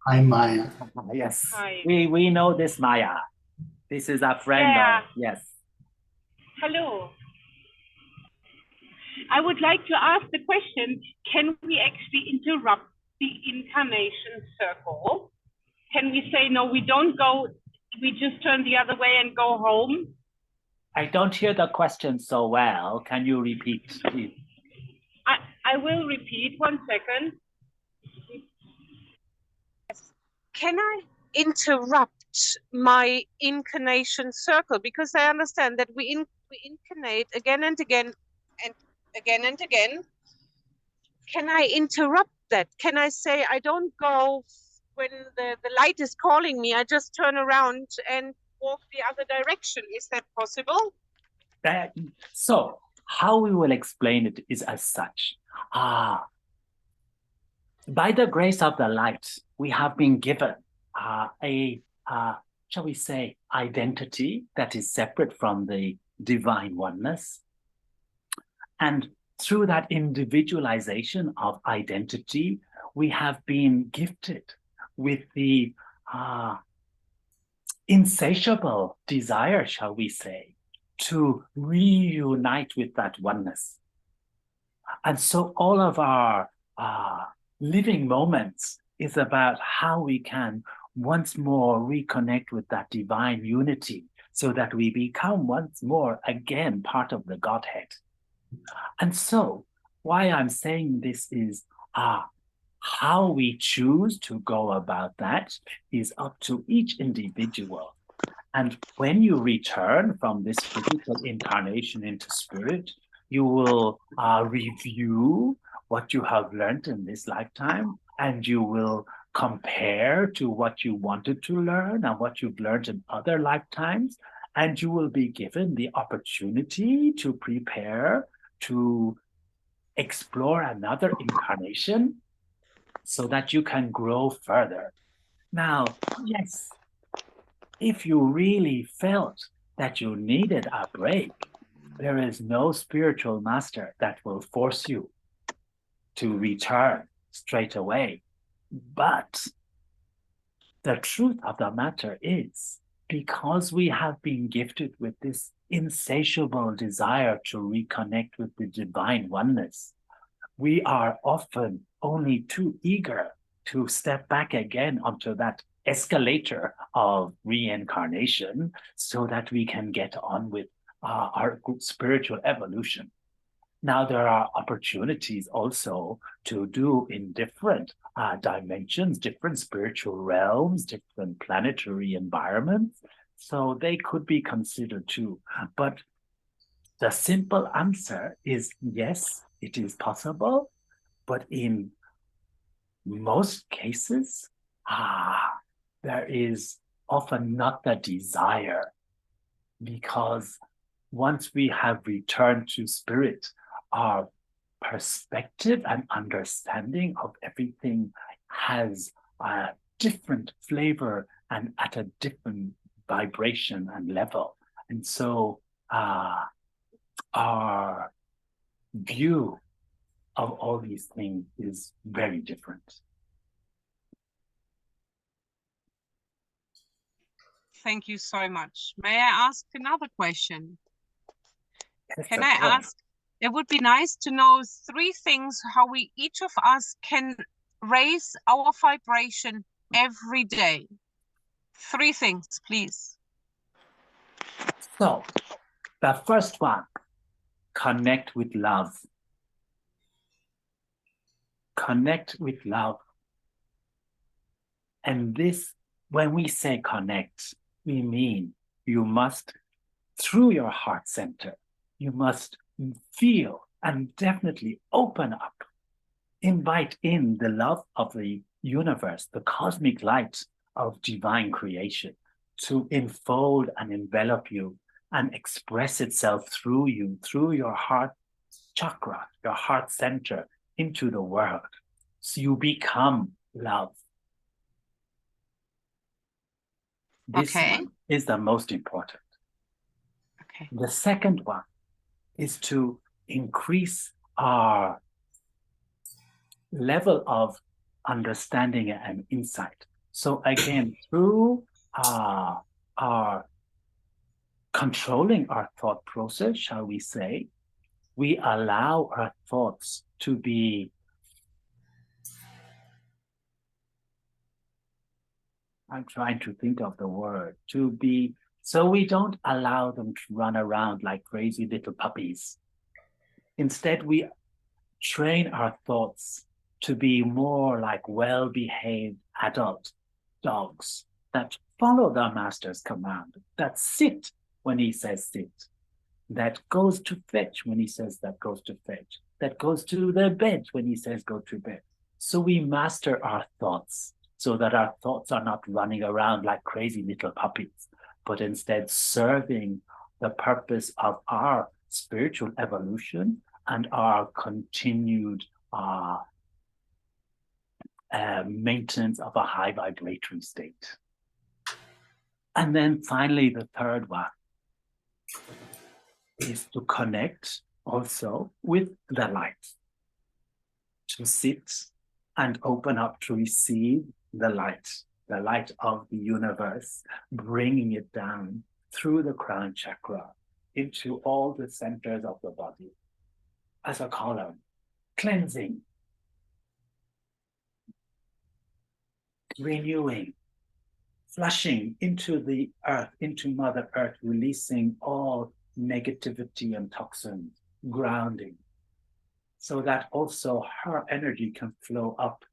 Hi, Maya. Yes. Hi. We know this, Maya. This is a friend Yeah. of, yes. Hello. I would like to ask the question, can we actually interrupt the incarnation circle? Can we say, no, we don't go, we just turn the other way and go home? I don't hear the question so well. Can you repeat, please? I will repeat, 1 second. Can I interrupt my incarnation circle? Because I understand that we incarnate again and again and again and again. Can I interrupt that? Can I say, I don't go when the light is calling me, I just turn around and walk the other direction? Is that possible? So how we will explain it is as such. By the grace of the light, we have been given shall we say, identity that is separate from the divine oneness. And through that individualization of identity, we have been gifted with the insatiable desire, shall we say, to reunite with that oneness. And so all of our living moments is about how we can once more reconnect with that divine unity so that we become once more again part of the Godhead. And so why I'm saying this is how we choose to go about that is up to each individual. And when you return from this physical incarnation into spirit, you will review what you have learned in this lifetime, and you will compare to what you wanted to learn and what you've learned in other lifetimes, and you will be given the opportunity to prepare to explore another incarnation so that you can grow further. Now, yes, if you really felt that you needed a break, there is no spiritual master that will force you to return straight away. But the truth of the matter is, because we have been gifted with this insatiable desire to reconnect with the divine oneness, we are often only too eager to step back again onto that escalator of reincarnation so that we can get on with our spiritual evolution. Now, there are opportunities also to do in different dimensions, different spiritual realms, different planetary environments. So they could be considered too. But the simple answer is yes, it is possible. But in most cases, there is often not the desire, because once we have returned to spirit, our perspective and understanding of everything has a different flavor and at a different vibration and level. And so our view of all these things is very different. Thank you so much. May I ask another question? Yes, Can of I course. ask? It would be nice to know 3 things how we each of us can raise our vibration every day. 3 things, please. So, the first one, connect with love. Connect with love. And this, when we say connect, we mean you must, through your heart center, you must feel and definitely open up, invite in the love of the universe, the cosmic light of divine creation, to enfold and envelop you and express itself through you, through your heart chakra, your heart center, into the world. So you become love. This one is the most important. Okay. The second one is to increase our level of understanding and insight. So again, through our controlling our thought process, shall we say, we allow our thoughts to be I'm trying to think of the word, to be, so we don't allow them to run around like crazy little puppies. Instead, we train our thoughts to be more like well-behaved adult dogs that follow their master's command, that sit when he says sit, that goes to fetch when he says that goes to fetch, that goes to the bed when he says go to bed. So we master our thoughts so that our thoughts are not running around like crazy little puppies, but instead serving the purpose of our spiritual evolution and our continued maintenance of a high vibratory state. And then finally, the third one is to connect also with the light, to sit and open up to receive the light of the universe, bringing it down through the crown chakra into all the centers of the body as a column, cleansing, renewing, flushing into the earth, into Mother Earth, releasing all negativity and toxins, grounding, so that also her energy can flow up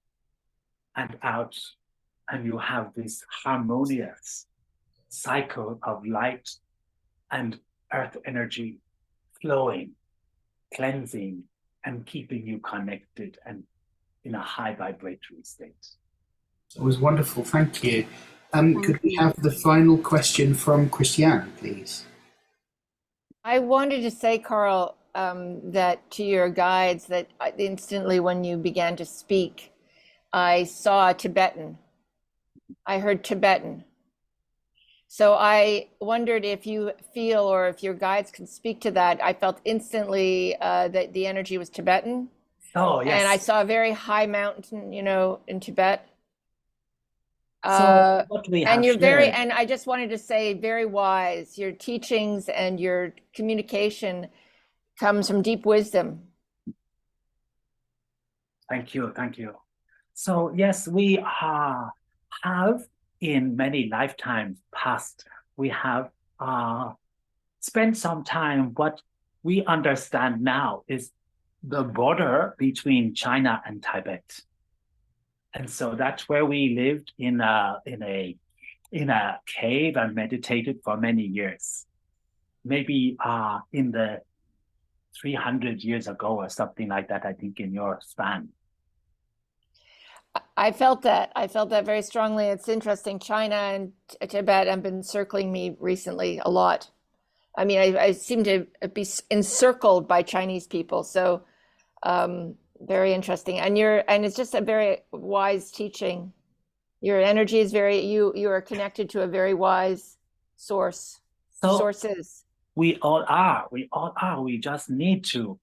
and out, and you have this harmonious cycle of light and earth energy flowing, cleansing, and keeping you connected and in a high vibratory state. It was wonderful, thank you. Could we have the final question from Christiane, please? I wanted to say, Carl, that to your guides, that instantly when you began to speak, I saw Tibetan. I heard Tibetan. So I wondered if you feel, or if your guides can speak to that. I felt instantly that the energy was Tibetan. Oh, yes. And I saw a very high mountain, in Tibet. So what we have and you're shared, very, and I just wanted to say, very wise. Your teachings and your communication comes from deep wisdom. Thank you, thank you. So yes, we have in many lifetimes past, we have spent some time. What we understand now is the border between China and Tibet. And so that's where we lived in a cave and meditated for many years. Maybe in the 300 years ago or something like that, I think, in your span. I felt that. I felt that very strongly. It's interesting. China and Tibet have been circling me recently a lot. I mean, I seem to be encircled by Chinese people. So very interesting. And it's just a very wise teaching. Your energy is you are connected to a very wise sources. We all are. We just need to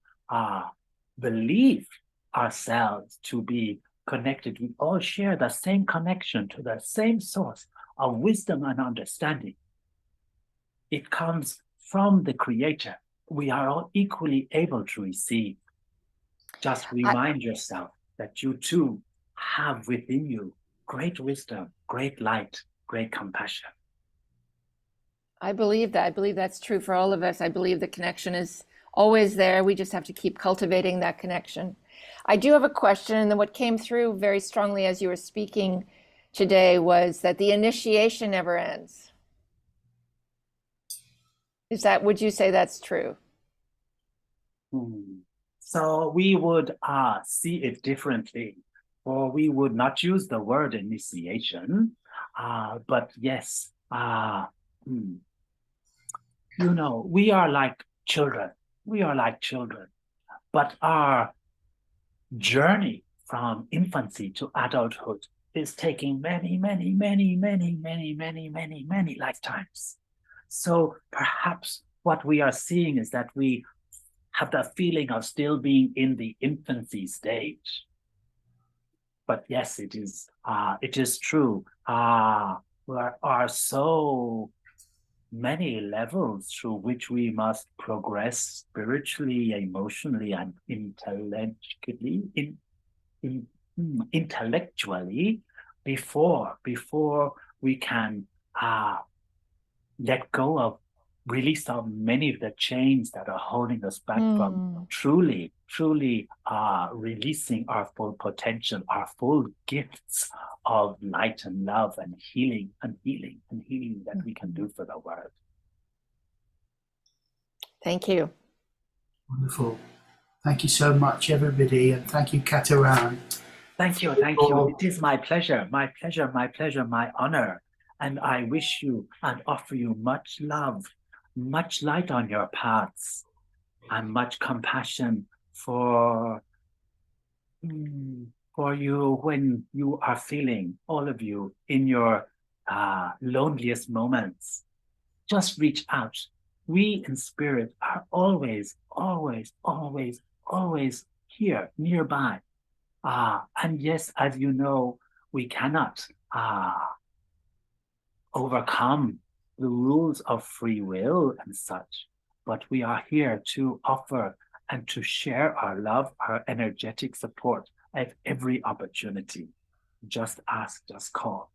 believe ourselves to be connected. We all share the same connection to the same source of wisdom and understanding. It comes from the Creator. We are all equally able to receive. Just remind yourself that you too have within you great wisdom, great light, great compassion. I believe that. I believe that's true for all of us. I believe the connection is always there. We just have to keep cultivating that connection. I do have a question, and then what came through very strongly as you were speaking today was that the initiation never ends. Would you say that's true? So we would see it differently, or we would not use the word initiation, but yes, you know, we are like children. We are like children, but our journey from infancy to adulthood is taking many, many, many, many, many, many, many, many lifetimes. So perhaps what we are seeing is that we have the feeling of still being in the infancy stage. But yes, it is true. There are so many levels through which we must progress spiritually, emotionally, and intellectually before we can let go of, release of many of the chains that are holding us back from truly releasing our full potential, our full gifts of light and love and healing that we can do for the world. Thank you. Wonderful. Thank you so much, everybody, and thank you, Kataran. Thank you. It is my pleasure, my honor. And I wish you and offer you much love, much light on your paths, and much compassion for you when you are feeling, all of you, in your loneliest moments. Just reach out. We in spirit are always, always, always, always here, nearby. And yes, as you know, we cannot overcome the rules of free will and such, but we are here to offer and to share our love, our energetic support at every opportunity. Just ask, just call.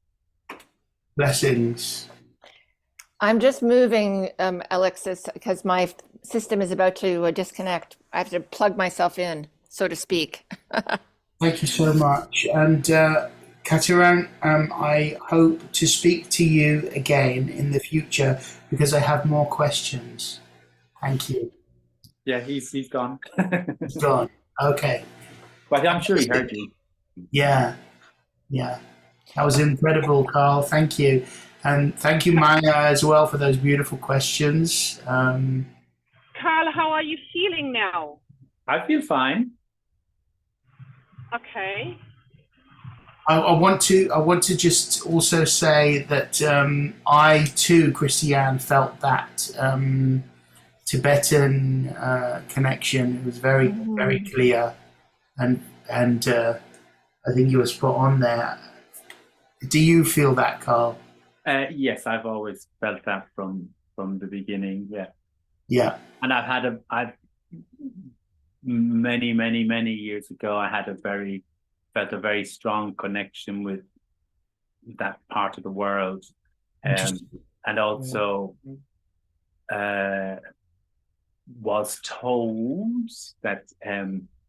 Blessings. I'm just moving, Alexis, because my system is about to disconnect. I have to plug myself in, so to speak. Thank you so much. And Kataran, I hope to speak to you again in the future because I have more questions. Thank you. Yeah, he's gone. He's gone. Okay. But I'm sure he heard you. Yeah. That was incredible, Carl. Thank you. And thank you, Maya, as well, for those beautiful questions. Carl, how are you feeling now? I feel fine. Okay. I want to just also say that I too, Christiane, felt that Tibetan connection. It was very, very clear, and I think you were spot on there. Do you feel that, Carl? Yes, I've always felt that from the beginning. Yeah. Yeah. And I've many years ago, I felt a very strong connection with that part of the world, and also was told that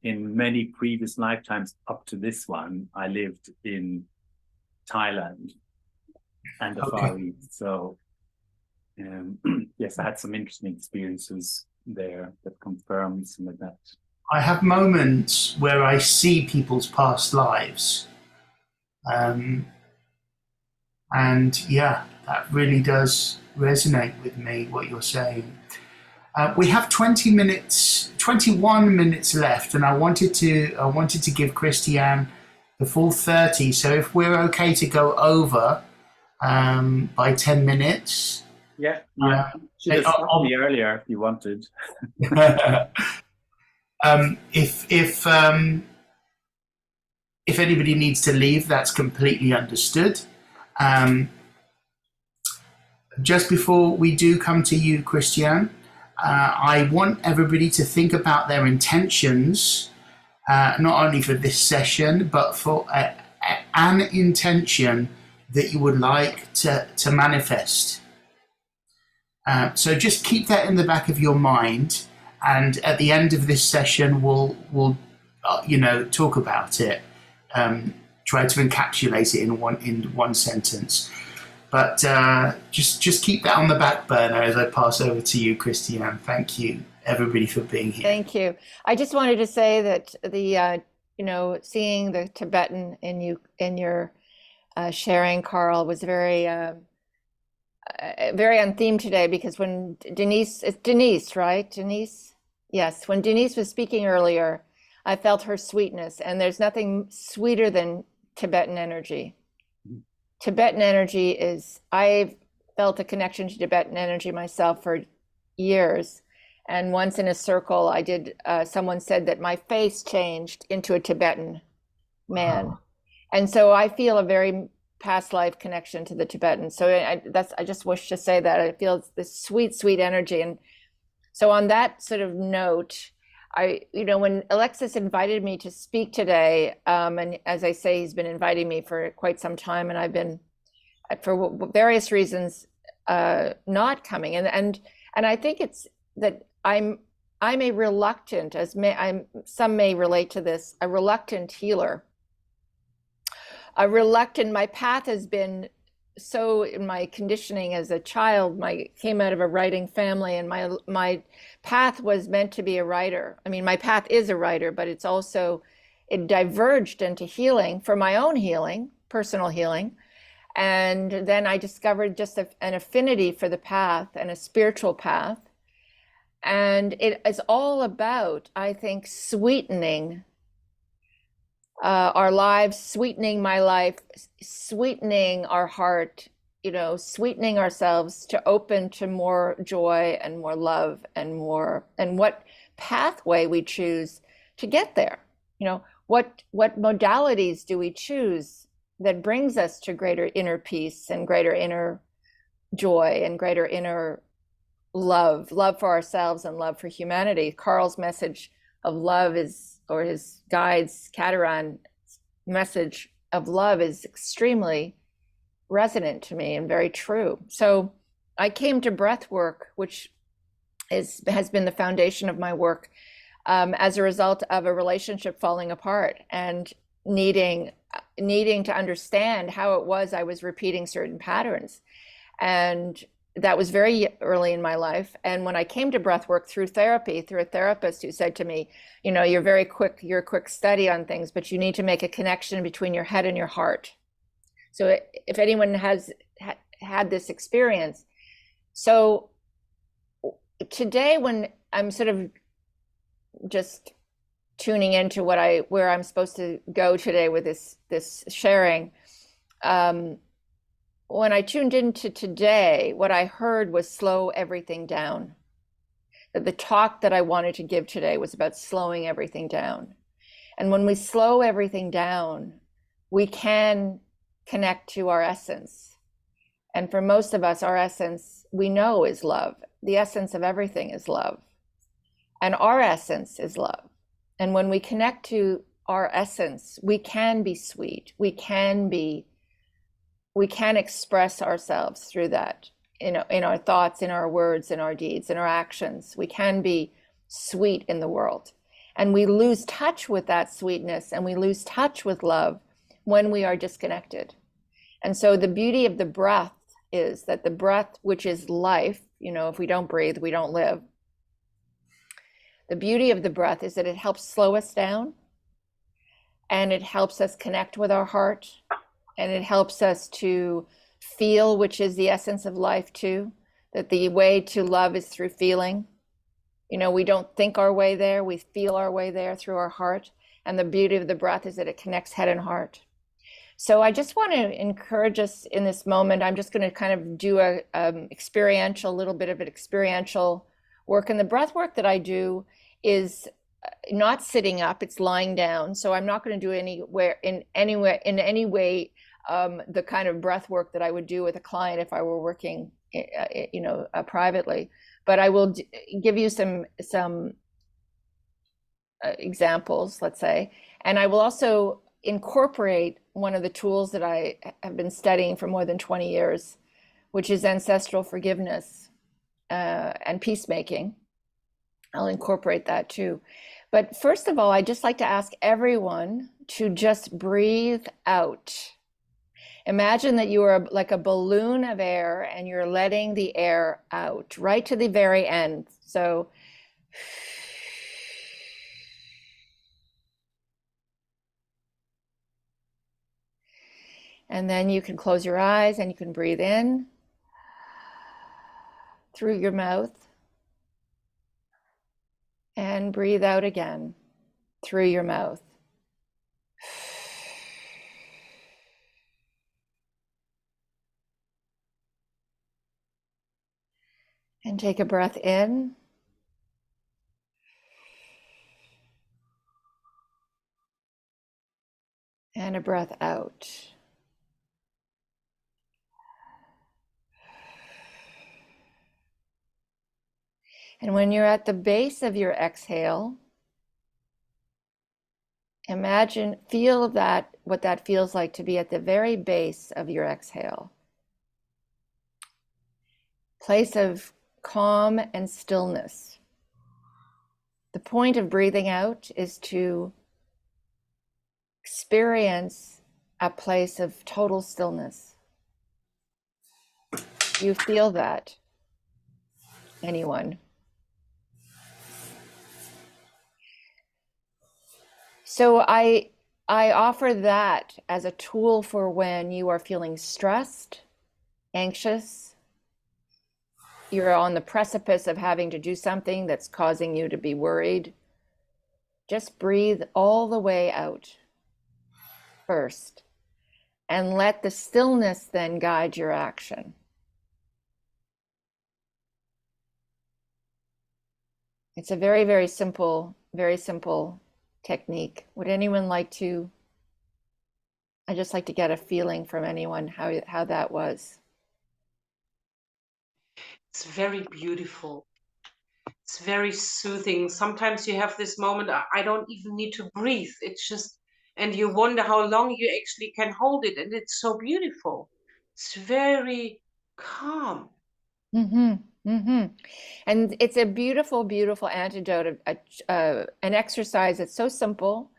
in many previous lifetimes up to this one, I lived in Thailand and the Far East. So yes, I had some interesting experiences there that confirmed some of that. I have moments where I see people's past lives. And yeah, that really does resonate with me, what you're saying. We have 21 minutes left, and I wanted to give Christiane the full 30. So if we're okay to go over by 10 minutes. Yeah, you should have stopped me earlier if you wanted. If anybody needs to leave, that's completely understood. Just before we do come to you, Christiane, I want everybody to think about their intentions, not only for this session, but for an intention that you would like to manifest. So just keep that in the back of your mind, and at the end of this session, we'll talk about it. Try to encapsulate it in one sentence. But just keep that on the back burner as I pass over to you, Christiane. Thank you, everybody, for being here. Thank you. I just wanted to say that the seeing the Tibetan in your sharing, Carl, was very very on theme today, because when Denise, right? Denise? Yes. When Denise was speaking earlier, I felt her sweetness, and there's nothing sweeter than Tibetan energy. Tibetan energy is, I've felt a connection to Tibetan energy myself for years. And once in a circle, someone said that my face changed into a Tibetan man. Wow. And so I feel a very past life connection to the Tibetan. So I just wish to say that I feel this sweet, sweet energy. And so on that sort of note, when Alexis invited me to speak today, and as I say, he's been inviting me for quite some time, and I've been, for various reasons, not coming. And I think it's that I'm a reluctant, some may relate to this, a reluctant healer. My path has been so, in my conditioning as a child, came out of a writing family, and my path was meant to be a writer. I mean, my path is a writer, but it diverged into healing, for my own healing, personal healing. And then I discovered just an affinity for the path and a spiritual path. And it is all about, I think, sweetening our lives, sweetening my life, sweetening our heart, sweetening ourselves to open to more joy and more love and what pathway we choose to get there. What modalities do we choose that brings us to greater inner peace and greater inner joy and greater inner love for ourselves and love for humanity. Carl's message of love or his guide's Cataran message of love is extremely resonant to me and very true. So I came to breath work, which has been the foundation of my work, as a result of a relationship falling apart and needing to understand how it was I was repeating certain patterns. And that was very early in my life. And when I came to breathwork through therapy, through a therapist who said to me, you're a quick study on things, but you need to make a connection between your head and your heart. So if anyone has had this experience. So today, when I'm sort of just tuning into where I'm supposed to go today with this sharing, when I tuned into today, what I heard was slow everything down. That the talk that I wanted to give today was about slowing everything down. And when we slow everything down, we can connect to our essence. And for most of us, our essence, we know, is love. The essence of everything is love. And our essence is love. And when we connect to our essence, we can be sweet. We can express ourselves through that, in our thoughts, in our words, in our deeds, in our actions. We can be sweet in the world. And we lose touch with that sweetness, and we lose touch with love when we are disconnected. And so the beauty of the breath is that the breath, which is life, if we don't breathe, we don't live. The beauty of the breath is that it helps slow us down, and it helps us connect with our heart, and it helps us to feel, which is the essence of life too, that the way to love is through feeling. We don't think our way there, we feel our way there through our heart. And the beauty of the breath is that it connects head and heart. So I just want to encourage us in this moment. I'm just going to kind of do a little bit of an experiential work. And the breath work that I do is not sitting up, it's lying down. So I'm not going to do in any way the kind of breath work that I would do with a client if I were working privately. But I will give you some examples, let's say, and I will also incorporate one of the tools that I have been studying for more than 20 years, which is ancestral forgiveness and peacemaking. I'll incorporate that too. But first of all, I'd just like to ask everyone to just breathe out. Imagine that you are like a balloon of air and you're letting the air out right to the very end. So and then you can close your eyes and you can breathe in through your mouth and breathe out again through your mouth. And take a breath in. And a breath out. And when you're at the base of your exhale, feel what that feels like to be at the very base of your exhale. Place of calm and stillness. The point of breathing out is to experience a place of total stillness. You feel that? Anyone? So I offer that as a tool for when you are feeling stressed, anxious, you're on the precipice of having to do something that's causing you to be worried. Just breathe all the way out first, and let the stillness then guide your action. It's a very, very simple technique. Would anyone like to? I'd just like to get a feeling from anyone how that was. It's very beautiful. It's very soothing. Sometimes you have this moment, I don't even need to breathe. It's just, and you wonder how long you actually can hold it. And it's so beautiful. It's very calm. Mm-hmm. Mm-hmm. And it's a beautiful, beautiful antidote, an exercise that's so simple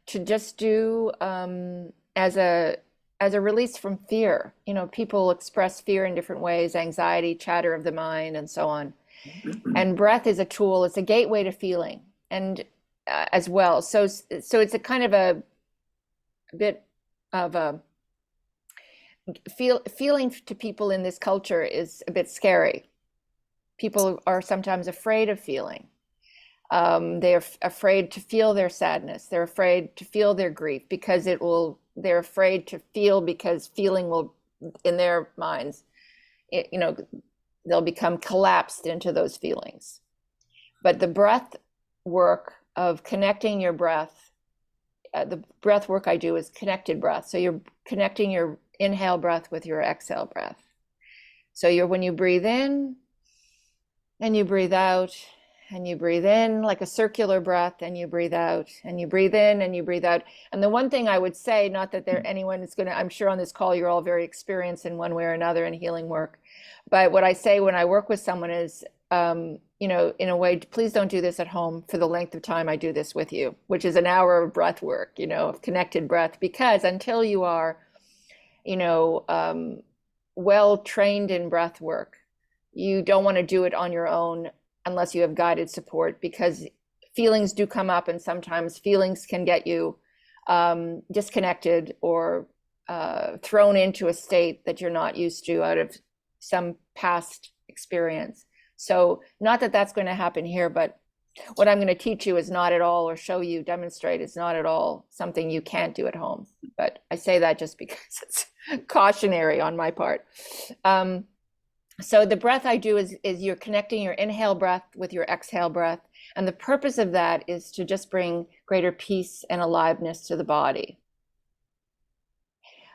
to just do as a release from fear. People express fear in different ways, anxiety, chatter of the mind, and so on. And breath is a tool. It's a gateway to feeling, and as well. So it's a kind of a bit of a feeling to people in this culture is a bit scary. People are sometimes afraid of feeling. They're afraid to feel their sadness. They're afraid to feel their grief because they're afraid to feel because feeling will, in their minds, they'll become collapsed into those feelings. But the breath work of connecting your breath, the breath work I do is connected breath. So you're connecting your inhale breath with your exhale breath. So when you breathe in and you breathe out, and you breathe in like a circular breath, and you breathe out, and you breathe in and you breathe out. And the one thing I would say, not that there anyone is going to, I'm sure on this call you're all very experienced in one way or another in healing work, but what I say when I work with someone is, you know, in a way, please don't do this at home for the length of time I do this with you, which is an hour of breath work, you know, of connected breath, because until you are, you know, well trained in breath work, you don't want to do it on your own unless you have guided support, because feelings do come up, and sometimes feelings can get you disconnected or thrown into a state that you're not used to out of some past experience. So not that that's going to happen here, but what I'm going to teach you is not at all, or show you, demonstrate, is not at all something you can't do at home. But I say that just because it's cautionary on my part. So the breath I do is you're connecting your inhale breath with your exhale breath. And the purpose of that is to just bring greater peace and aliveness to the body.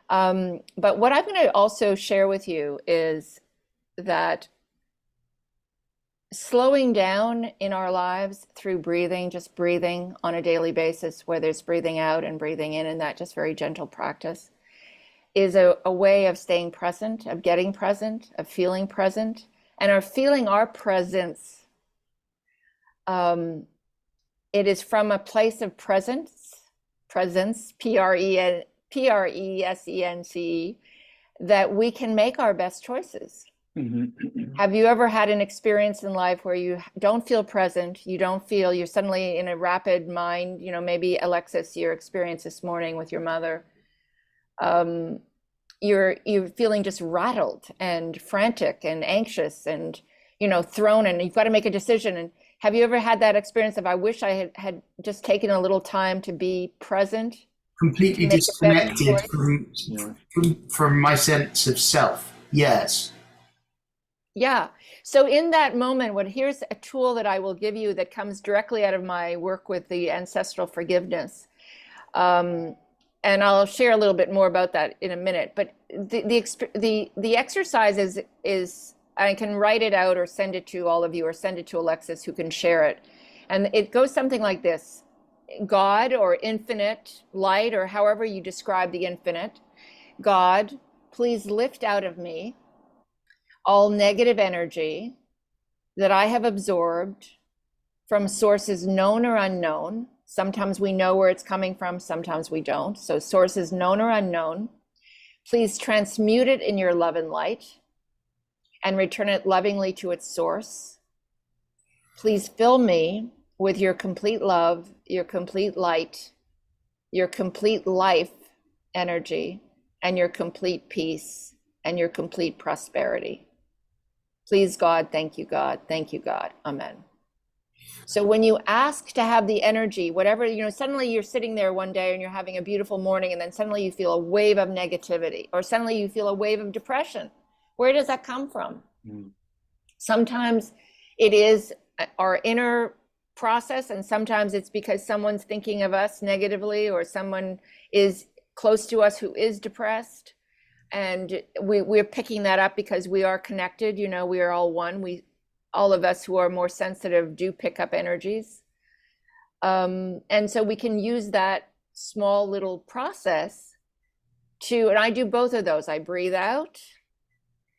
But what I'm going to also share with you is that slowing down in our lives through breathing, just breathing on a daily basis, whether it's breathing out and breathing in, and that just very gentle practice, is a way of staying present, of getting present, of feeling present, and are feeling our presence. It is from a place of presence, P-R-E-S-E-N-C-E, that we can make our best choices. Have you ever had an experience in life where you don't feel present, you don't feel, you're suddenly in a rapid mind, you know, maybe Alexis, your experience this morning with your mother, you're feeling just rattled and frantic and anxious and, you know, thrown, and you've got to make a decision. And have you ever had that experience of, I wish I had just taken a little time to be present? Completely disconnected from my sense of self. Yes. Yeah. So in that moment, here's a tool that I will give you that comes directly out of my work with the ancestral forgiveness. And I'll share a little bit more about that in a minute. But the exercise is I can write it out or send it to all of you, or send it to Alexis, who can share it. And it goes something like this: God, or infinite light, or however you describe the infinite, God, please lift out of me all negative energy that I have absorbed from sources known or unknown. Sometimes we know where it's coming from, sometimes we don't. So sources known or unknown, please transmute it in your love and light and return it lovingly to its source. Please fill me with your complete love, your complete light, your complete life energy, and your complete peace and your complete prosperity. Please, God, thank you, God, thank you, God, amen. So when you ask to have the energy, whatever, you know, suddenly you're sitting there one day and you're having a beautiful morning, and then suddenly you feel a wave of negativity, or suddenly you feel a wave of depression. Where does that come from? Sometimes it is our inner process, and sometimes it's because someone's thinking of us negatively, or someone is close to us who is depressed. And we're picking that up because we are connected, you know, we are all one. All of us who are more sensitive do pick up energies. And so we can use that small little process and I do both of those. I breathe out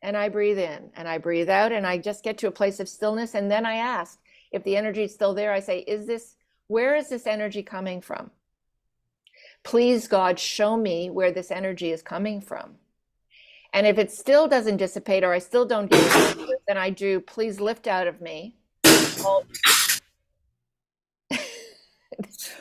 and I breathe in, and I breathe out, and I just get to a place of stillness. And then I ask, if the energy is still there, I say, where is this energy coming from? Please, God, show me where this energy is coming from. And if it still doesn't dissipate, or I still don't get it, then I do, please lift out of me.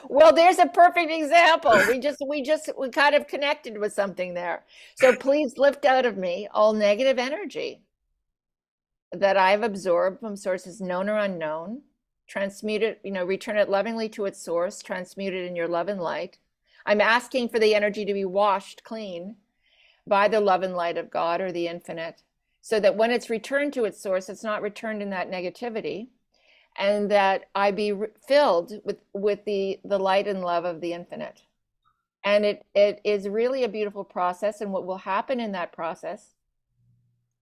Well, there's a perfect example. We kind of connected with something there. So please lift out of me all negative energy that I've absorbed from sources known or unknown. Transmute it, you know, return it lovingly to its source, transmute it in your love and light. I'm asking for the energy to be washed clean by the love and light of God, or the infinite, so that when it's returned to its source, it's not returned in that negativity, and that I be filled with the light and love of the infinite. And it is really a beautiful process. And what will happen in that process,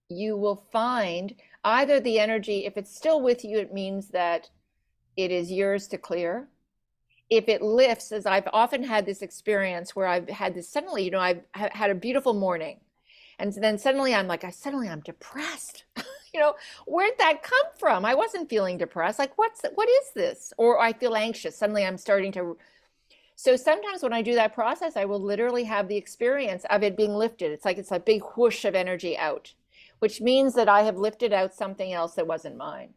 you will find either the energy, if it's still with you, it means that it is yours to clear. If it lifts, as I've often had this experience where I've had this suddenly, I've had a beautiful morning, and then suddenly I'm depressed. Where'd that come from? I wasn't feeling depressed. Like, what is this? Or I feel anxious. Suddenly I'm starting to. So sometimes when I do that process, I will literally have the experience of it being lifted. It's like it's a big whoosh of energy out, which means that I have lifted out something else that wasn't mine.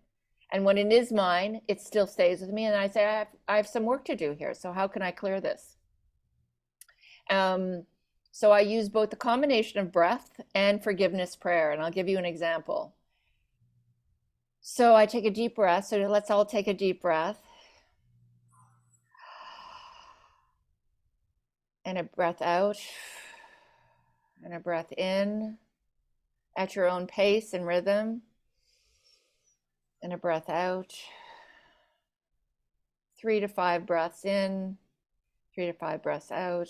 And when it is mine, it still stays with me. And I say, I have some work to do here. So how can I clear this? So I use both the combination of breath and forgiveness prayer. And I'll give you an example. So I take a deep breath. So let's all take a deep breath. And a breath out. And a breath in at your own pace and rhythm. And a breath out. 3 to 5 breaths in, 3 to 5 breaths out.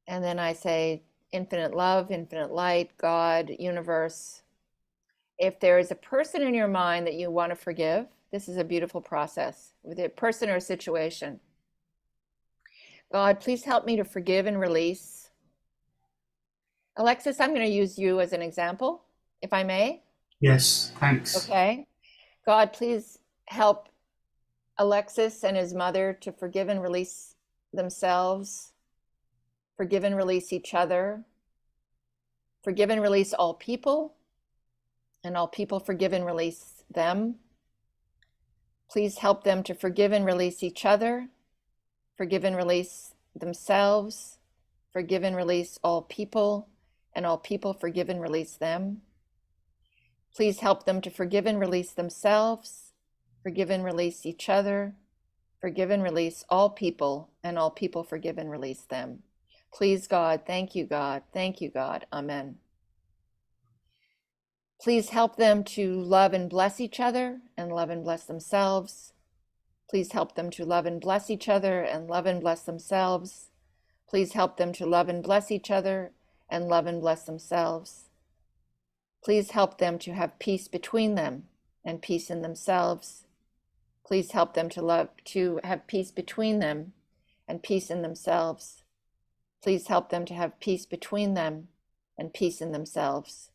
And then I say, infinite love, infinite light, God, universe. If there is a person in your mind that you want to forgive, this is a beautiful process with a person or a situation. God, please help me to forgive and release. Alexis, I'm going to use you as an example, if I may. Yes, thanks. Okay. God, please help Alexis and his mother to forgive and release themselves, forgive and release each other, forgive and release all people, and all people forgive and release them. Please help them to forgive and release each other, forgive and release themselves, forgive and release all people, and all people forgive and release them. Please help them to forgive and release themselves, forgive and release each other, forgive and release all people, and all people forgive and release them. Please, God, thank you, God. Thank you, God. Amen. Please help them to love and bless each other and love and bless themselves. Please help them to love and bless each other and love and bless themselves. Please help them to love and bless each other and love and bless themselves. Please help them to have peace between them and peace in themselves. Please help them to have peace between them and peace in themselves. Please help them to have peace between them and peace in themselves.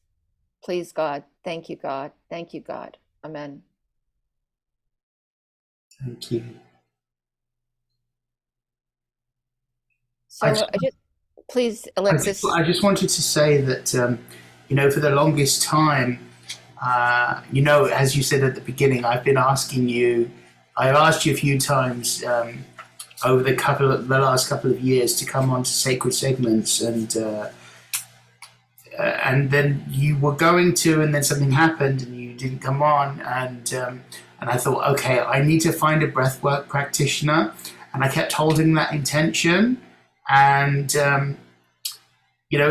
Please, God. Thank you, God. Thank you, God. Amen. Thank you. So please, Alexis. I just wanted to say that, for the longest time, as you said at the beginning, I've asked you a few times over the last couple of years to come on to Sacred Segments, and then you were going to, and then something happened and you didn't come on, and I thought, okay, I need to find a breathwork practitioner, and I kept holding that intention, and a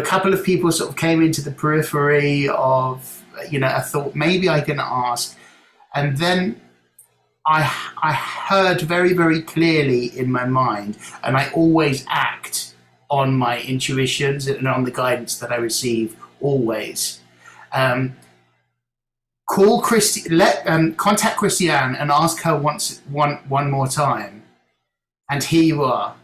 couple of people sort of came into the periphery of, I thought maybe I can ask, and then I heard very, very clearly in my mind, and I always act on my intuitions and on the guidance that I receive always. Contact Christiane and ask her one more time, and here you are.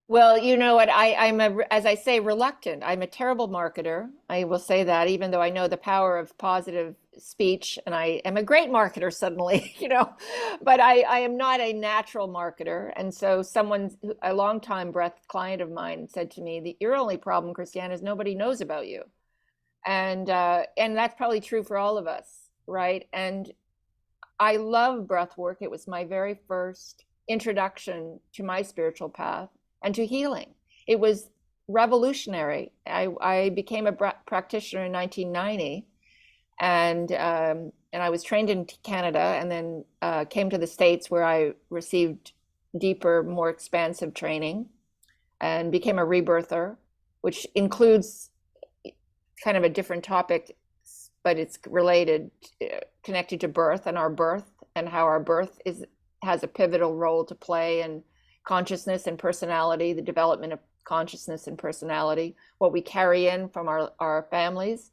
Well, you know what? I'm as I say, reluctant. I'm a terrible marketer. I will say that, even though I know the power of positive speech, and I am a great marketer suddenly, but I am not a natural marketer. And so a longtime breath client of mine said to me, your only problem, Christiane, is nobody knows about you. And that's probably true for all of us, right? And I love breath work. It was my very first introduction to my spiritual path and to healing. It was revolutionary. I became a practitioner in 1990, and I was trained in Canada, and then came to the States, where I received deeper, more expansive training, and became a rebirther, which includes kind of a different topic, but it's related, connected to birth and our birth, and how our birth has a pivotal role to play in consciousness and personality, the development of consciousness and personality, what we carry in from our families,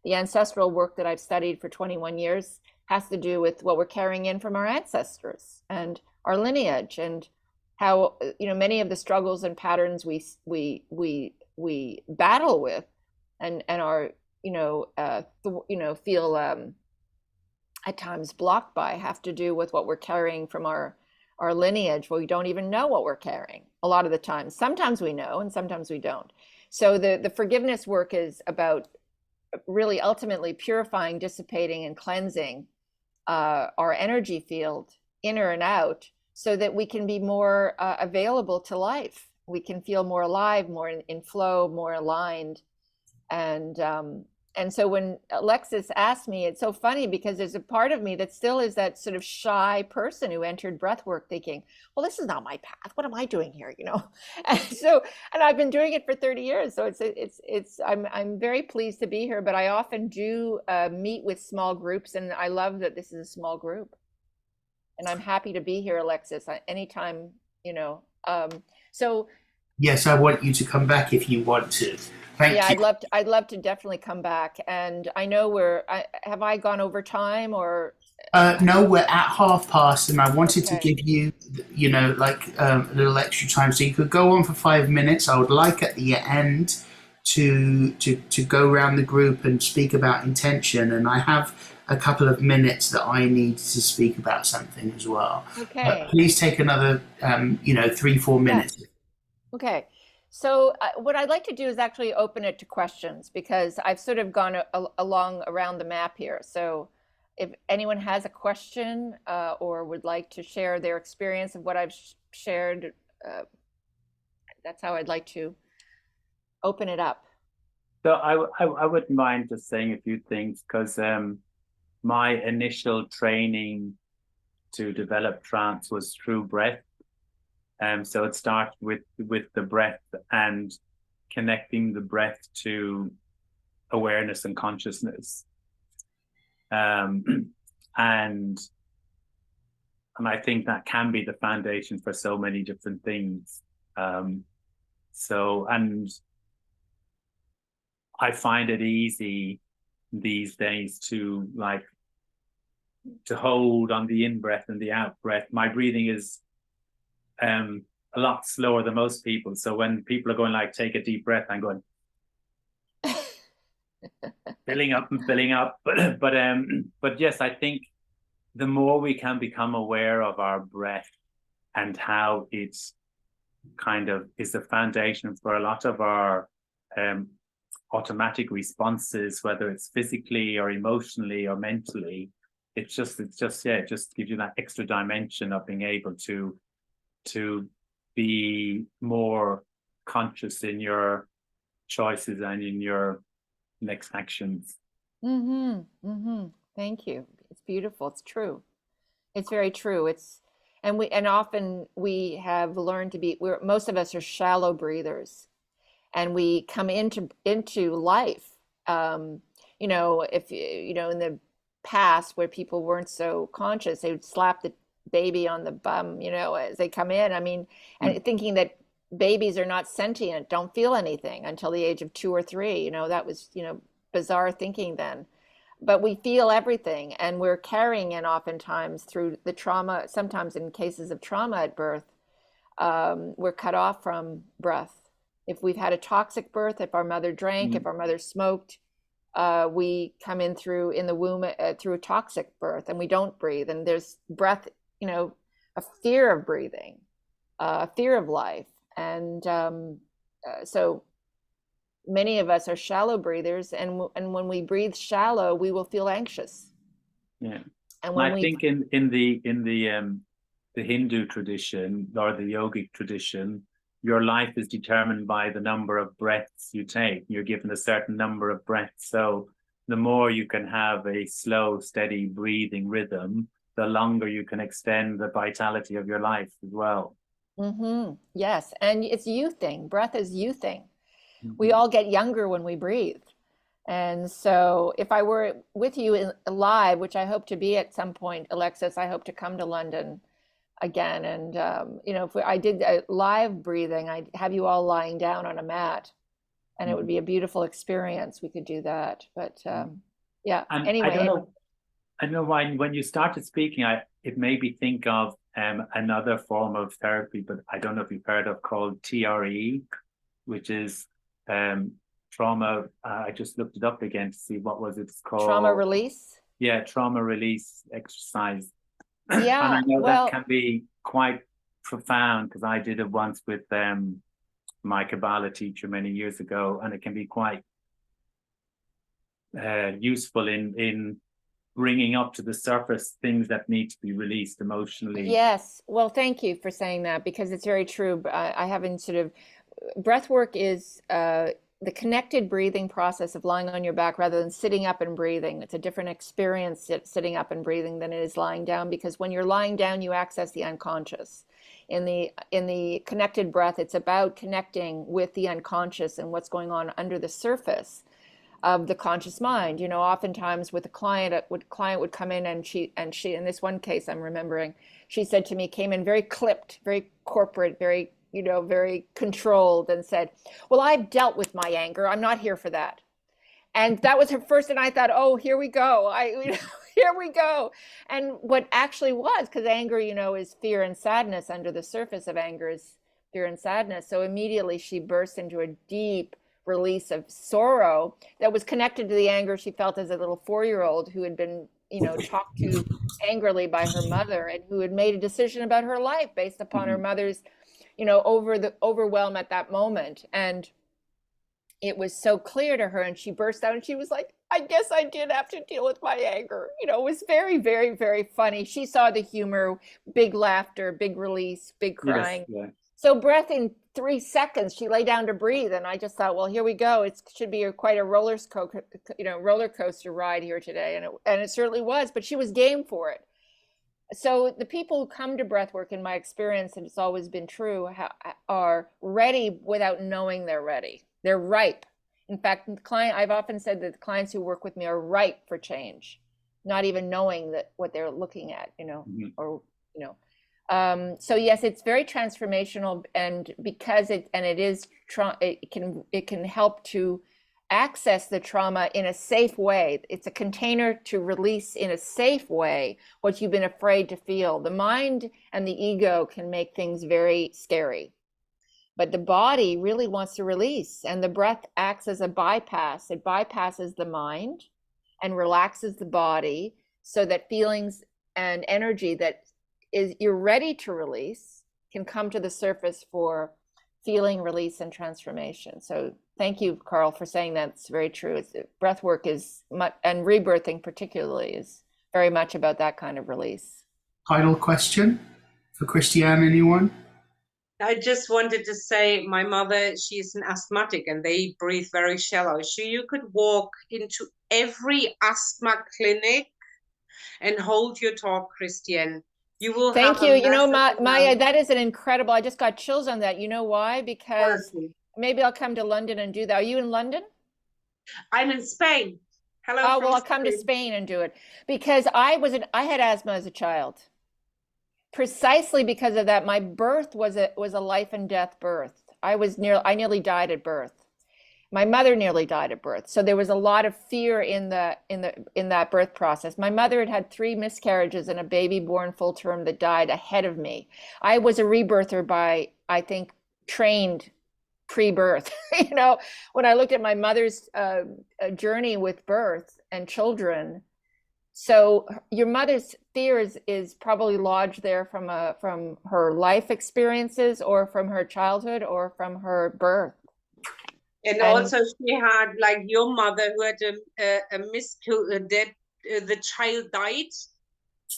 the ancestral work that I've studied for 21 years has to do with what we're carrying in from our ancestors and our lineage, and how, you know, many of the struggles and patterns we battle with and are, you know, feel at times blocked by, have to do with what we're carrying from our lineage. Well, we don't even know what we're carrying a lot of the time. Sometimes we know and sometimes we don't. So the forgiveness work is about really ultimately purifying, dissipating, and cleansing our energy field, inner and out, so that we can be more available to life. We can feel more alive, more in flow, more aligned. And so when Alexis asked me, it's so funny because there's a part of me that still is that sort of shy person who entered breathwork thinking, well, this is not my path. What am I doing here? You know? And I've been doing it for 30 years. So I'm very pleased to be here, but I often do meet with small groups, and I love that this is a small group. And I'm happy to be here, Alexis, anytime, you know. So yes, I want you to come back if you want to. Thank you. I'd love to definitely come back. And I know have I gone over time or? No, we're at past, and I wanted to Okay. give you, you know, like a little extra time, so you could go on for 5 minutes. I would like at the end to go around the group and speak about intention, and I have a couple of minutes that I need to speak about something as well. Okay. Please take another, 3-4 minutes. Yes. Okay. So what I'd like to do is actually open it to questions, because I've sort of gone along around the map here. So if anyone has a question or would like to share their experience of what I've shared, that's how I'd like to open it up. So I wouldn't mind just saying a few things, because my initial training to develop trance was through breath. So it started with the breath and connecting the breath to awareness and consciousness. And I think that can be the foundation for so many different things. And I find it easy these days to hold on the in-breath and the out-breath. My breathing is a lot slower than most people. So when people are going like, take a deep breath, I'm going filling up and filling up. But yes, I think the more we can become aware of our breath and how it's kind of is the foundation for a lot of our automatic responses, whether it's physically or emotionally or mentally, it just gives you that extra dimension of being able to be more conscious in your choices and in your next actions. Thank you. It's beautiful. It's true. It's very true. And often we have learned to be, most of us are shallow breathers, and we come into life, you know, if you know, in the past where people weren't so conscious, they would slap the baby on the bum, you know, as they come in. I mean, and thinking that babies are not sentient, don't feel anything until the age of 2 or 3. You know, that was, you know, bizarre thinking then. But we feel everything, and we're carrying in oftentimes through the trauma. Sometimes in cases of trauma at birth, we're cut off from breath. If we've had a toxic birth, if our mother drank, if our mother smoked, we come in the womb through a toxic birth, and we don't breathe. And there's breath, you know, a fear of breathing, a fear of life. And so many of us are shallow breathers, and when we breathe shallow, we will feel anxious. Yeah. And when I think in the Hindu tradition or the yogic tradition, your life is determined by the number of breaths you take. You're given a certain number of breaths. So the more you can have a slow, steady breathing rhythm, the longer you can extend the vitality of your life as well. Yes, and it's youthing. Breath is youthing. We all get younger when we breathe. And so if I were with you live, which I hope to be at some point, Alexis, I hope to come to London again. And, you know, if I did a live breathing, I'd have you all lying down on a mat and it would be a beautiful experience. We could do that, but yeah. And anyway, I don't know why when you started speaking, it made me think of another form of therapy, but I don't know if you've heard of, called TRE, which is trauma. I just looked it up again to see what was it's called. Trauma release. Yeah, trauma release exercise. Yeah, and I know well, that can be quite profound, because I did it once with my Kabbalah teacher many years ago, and it can be quite useful in bringing up to the surface things that need to be released emotionally. Yes. Well, thank you for saying that, because it's very true. I haven't sort of, breath work is the connected breathing process of lying on your back rather than sitting up and breathing. It's a different experience sitting up and breathing than it is lying down, because when you're lying down, you access the unconscious. In the connected breath, it's about connecting with the unconscious and what's going on under the surface of the conscious mind. You know, oftentimes with a client would come in, and she in this one case I'm remembering, she said to me, came in very clipped, very corporate, very, you know, very controlled, and said, well, I've dealt with my anger, I'm not here for that. And that was her first, and I thought, oh, here we go. Here we go. And what actually was, because anger, you know, is fear and sadness. Under the surface of anger is fear and sadness. So immediately she burst into a deep release of sorrow that was connected to the anger she felt as a little 4-year-old who had been, you know, talked to angrily by her mother, and who had made a decision about her life based upon her mother's, you know, overwhelm at that moment. And it was so clear to her, and she burst out and she was like, I guess I did have to deal with my anger. You know, it was very, very, very funny. She saw the humor, big laughter, big release, big crying. Yes, yeah. So breath, in 3 seconds, she lay down to breathe. And I just thought, well, here we go. It should be quite a roller coaster ride here today. And it certainly was, but she was game for it. So the people who come to breathwork, in my experience, and it's always been true, are ready without knowing they're ready. They're ripe. In fact, I've often said that the clients who work with me are ripe for change, not even knowing that what they're looking at, you know, or, you know. So yes, it's very transformational, and because it can help to access the trauma in a safe way. It's a container to release in a safe way what you've been afraid to feel. The mind and the ego can make things very scary, but the body really wants to release, and the breath acts as a bypass. It bypasses the mind and relaxes the body so that feelings and energy that you're ready to release can come to the surface for feeling, release, and transformation. So thank you, Carl, for saying that. It's very true. Breath work is, and rebirthing particularly, is very much about that kind of release. Final question for Christiane, anyone? I just wanted to say, my mother, she's an asthmatic, and they breathe very shallow. So you could walk into every asthma clinic and hold your talk, Christiane. You will Thank you. You know, Maya, that is an incredible, I just got chills on that. You know why? Because maybe I'll come to London and do that. Are you in London? I'm in Spain. Hello. Oh, well, I'll come to Spain and do it, because I had asthma as a child. Precisely because of that, my birth was a life and death birth. I nearly died at birth. My mother nearly died at birth. So there was a lot of fear in that birth process. My mother had 3 miscarriages and a baby born full term that died ahead of me. I was a rebirther by, I think, trained pre-birth. You know, when I looked at my mother's journey with birth and children. So your mother's fear is probably lodged there from her life experiences, or from her childhood, or from her birth. And also she had, like your mother, who had the child died,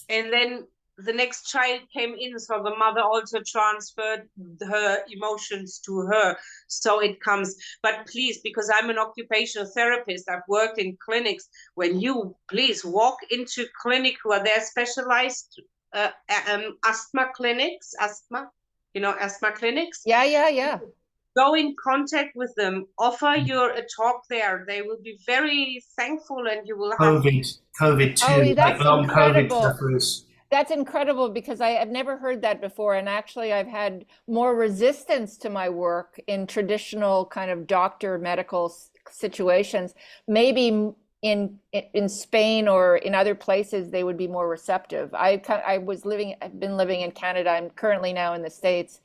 and then the next child came in, so the mother also transferred her emotions to her. So it comes, but please, because I'm an occupational therapist, I've worked in clinics. When you please walk into clinic who are there specialized asthma clinics, asthma clinics. Yeah. Go in contact with them, offer a talk there. They will be very thankful, and you will have COVID too. Oh, that's incredible. That's incredible because I've never heard that before. And actually, I've had more resistance to my work in traditional kind of doctor medical situations. Maybe in Spain or in other places, they would be more receptive. I've been living in Canada. I'm currently now in the States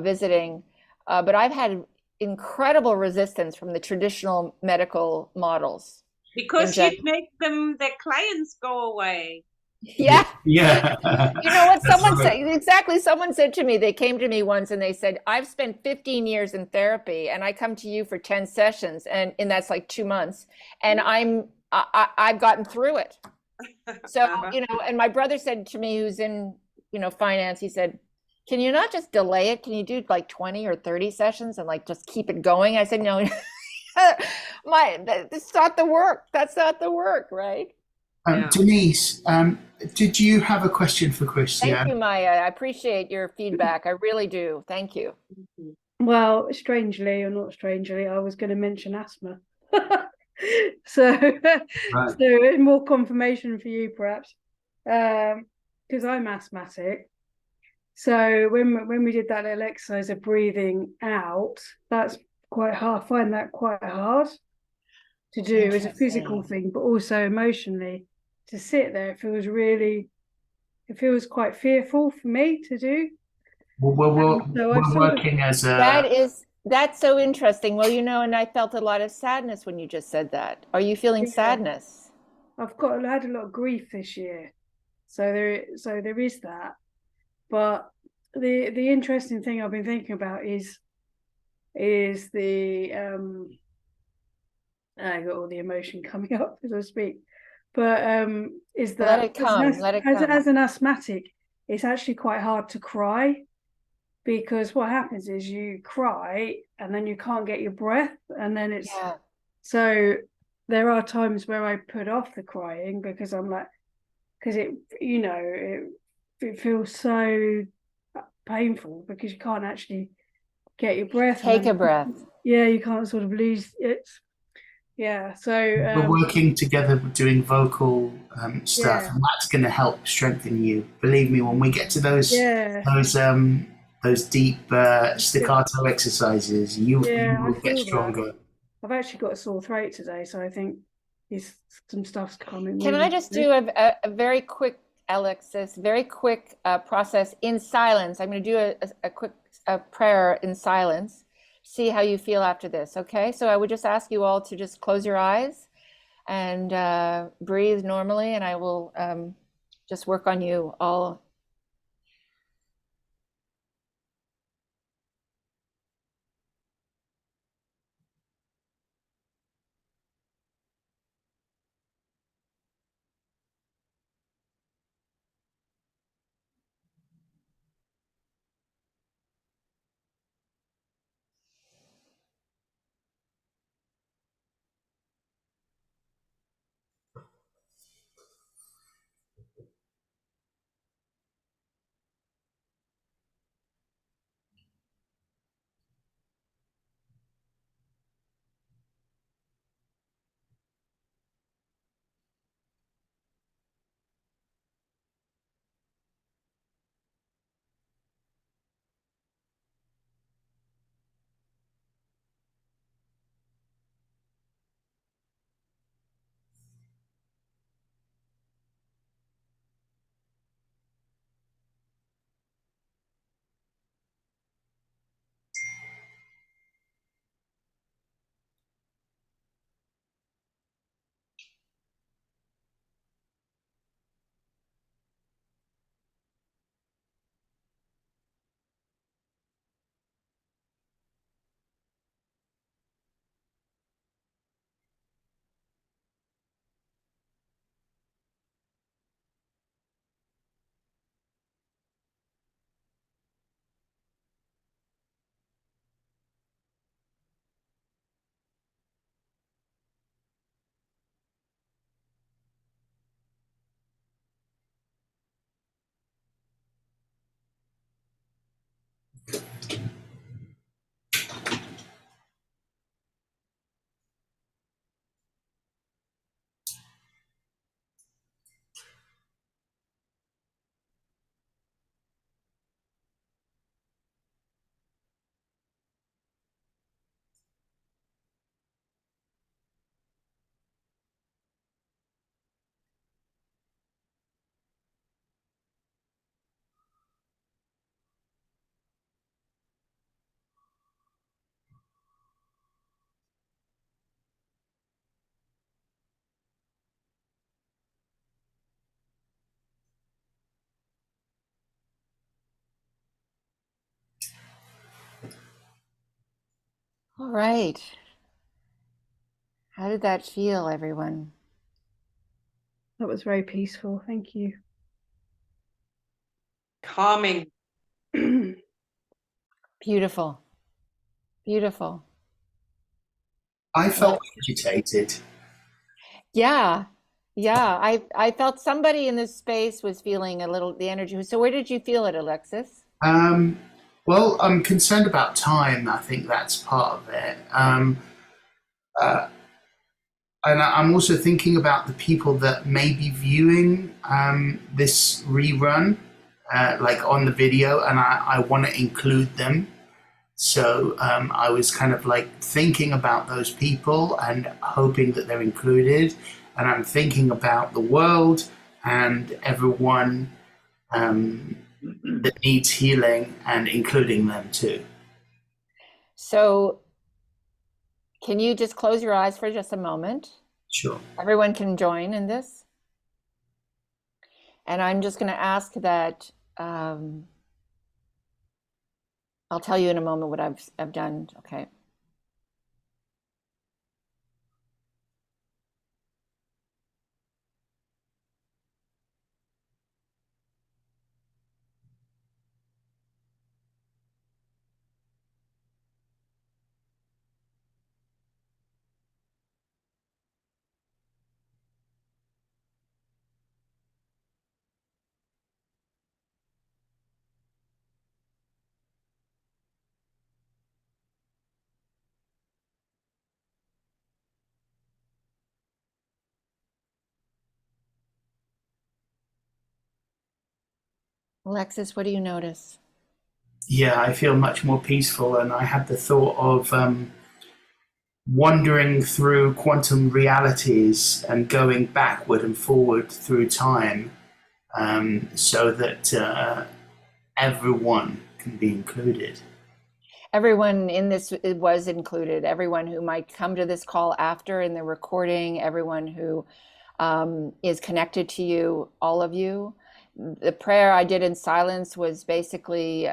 visiting, but I've had incredible resistance from the traditional medical models. Because you'd make their clients go away. Yeah. Yeah. You know what someone right. said? Exactly. Someone said to me, they came to me once and they said, I've spent 15 years in therapy and I come to you for 10 sessions and that's like 2 months. And I've gotten through it. So, you know, and my brother said to me, who's in, you know, finance, he said, can you not just delay it? Can you do like 20 or 30 sessions and like just keep it going? I said, no, that's not the work. That's not the work, right? Denise, did you have a question for Christiane? Thank you, Maya. I appreciate your feedback. I really do. Thank you. Well, strangely or not strangely, I was going to mention asthma. So more confirmation for you, perhaps, because I'm asthmatic. So when we did that little exercise of breathing out, that's quite hard. I find that quite hard to do as a physical thing, but also emotionally. To sit there, it feels quite fearful for me to do. We're working as a... That's so interesting. Well, you know, and I felt a lot of sadness when you just said that. Are you feeling sadness? I had a lot of grief this year, so there is that. But the interesting thing I've been thinking about is the I got all the emotion coming up as I speak. But is that let it come. As an asthmatic, it's actually quite hard to cry, because what happens is you cry and then you can't get your breath, and then it's so there are times where I put off the crying because I'm like, because it feels so painful because you can't actually get your breath. Take a breath. Yeah, you can't sort of lose it. Yeah, so we're working together doing vocal stuff, and that's going to help strengthen you. Believe me, when we get to those deep staccato exercises, you will get stronger. That. I've actually got a sore throat today, so I think some stuff's coming. Can I just do a very quick, Alexis, very quick process in silence? I'm going to do a quick prayer in silence. See how you feel after this, okay? So I would just ask you all to just close your eyes and breathe normally, and I will just work on you all. right. How did that feel, everyone? That was very peaceful. Thank you. Calming. Beautiful. Beautiful. I felt agitated. Yeah. Yeah. I felt somebody in this space was feeling a little the energy. So where did you feel it, Alexis? Well, I'm concerned about time. I think that's part of it. And I'm also thinking about the people that may be viewing this rerun, like on the video, and I want to include them. So I was kind of like thinking about those people and hoping that they're included. And I'm thinking about the world and everyone that needs healing and including them too. So can you just close your eyes for just a moment? Sure. Everyone can join in this. And I'm just going to ask that, I'll tell you in a moment what I've done. Okay. Alexis, what do you notice? Yeah, I feel much more peaceful, and I had the thought of wandering through quantum realities and going backward and forward through time, so that everyone can be included. Everyone in this was included. Everyone who might come to this call after in the recording, everyone who is connected to you, all of you. The prayer I did in silence was basically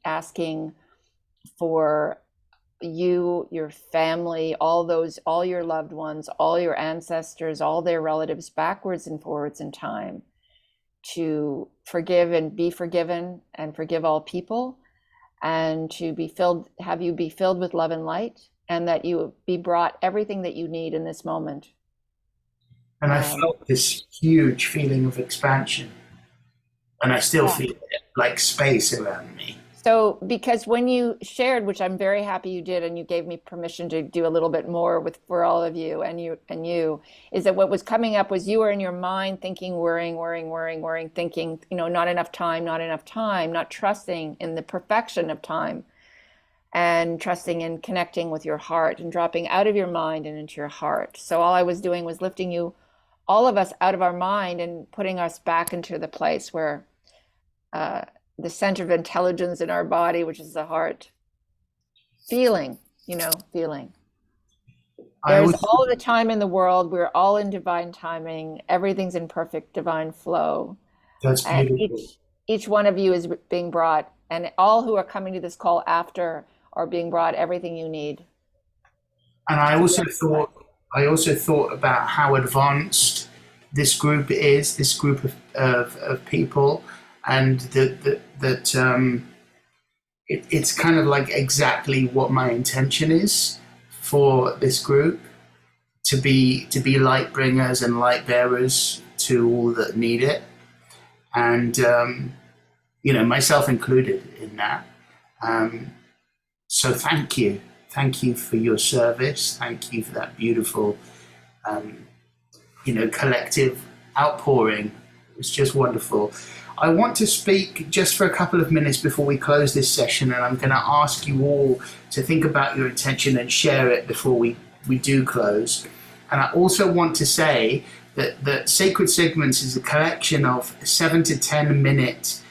asking for you, your family, all your loved ones, all your ancestors, all their relatives, backwards and forwards in time, to forgive and be forgiven and forgive all people, and to have you be filled with love and light, and that you be brought everything that you need in this moment. And I felt this huge feeling of expansion. And I still feel it, like space around me. So, because when you shared, which I'm very happy you did, and you gave me permission to do a little bit more for all of you, is that what was coming up was you were in your mind thinking, worrying, thinking, not enough time, not trusting in the perfection of time, and trusting in connecting with your heart and dropping out of your mind and into your heart. So all I was doing was lifting all of us out of our mind and putting us back into the place where the center of intelligence in our body, which is the heart, feeling. There's all the time in the world. We're all in divine timing. Everything's in perfect divine flow. That's beautiful. And each one of you is being brought, and all who are coming to this call after are being brought everything you need. And I also thought about how advanced this group is, this group of people, and that it's kind of like exactly what my intention is for this group, to be light bringers and light bearers to all that need it, and myself included in that. So thank you for your service. Thank you for that beautiful collective outpouring. It's just wonderful. I want to speak just for a couple of minutes before we close this session, and I'm going to ask you all to think about your intention and share it before we do close. And I also want to say that Sacred Segments is a collection of 7 to 10 minutes,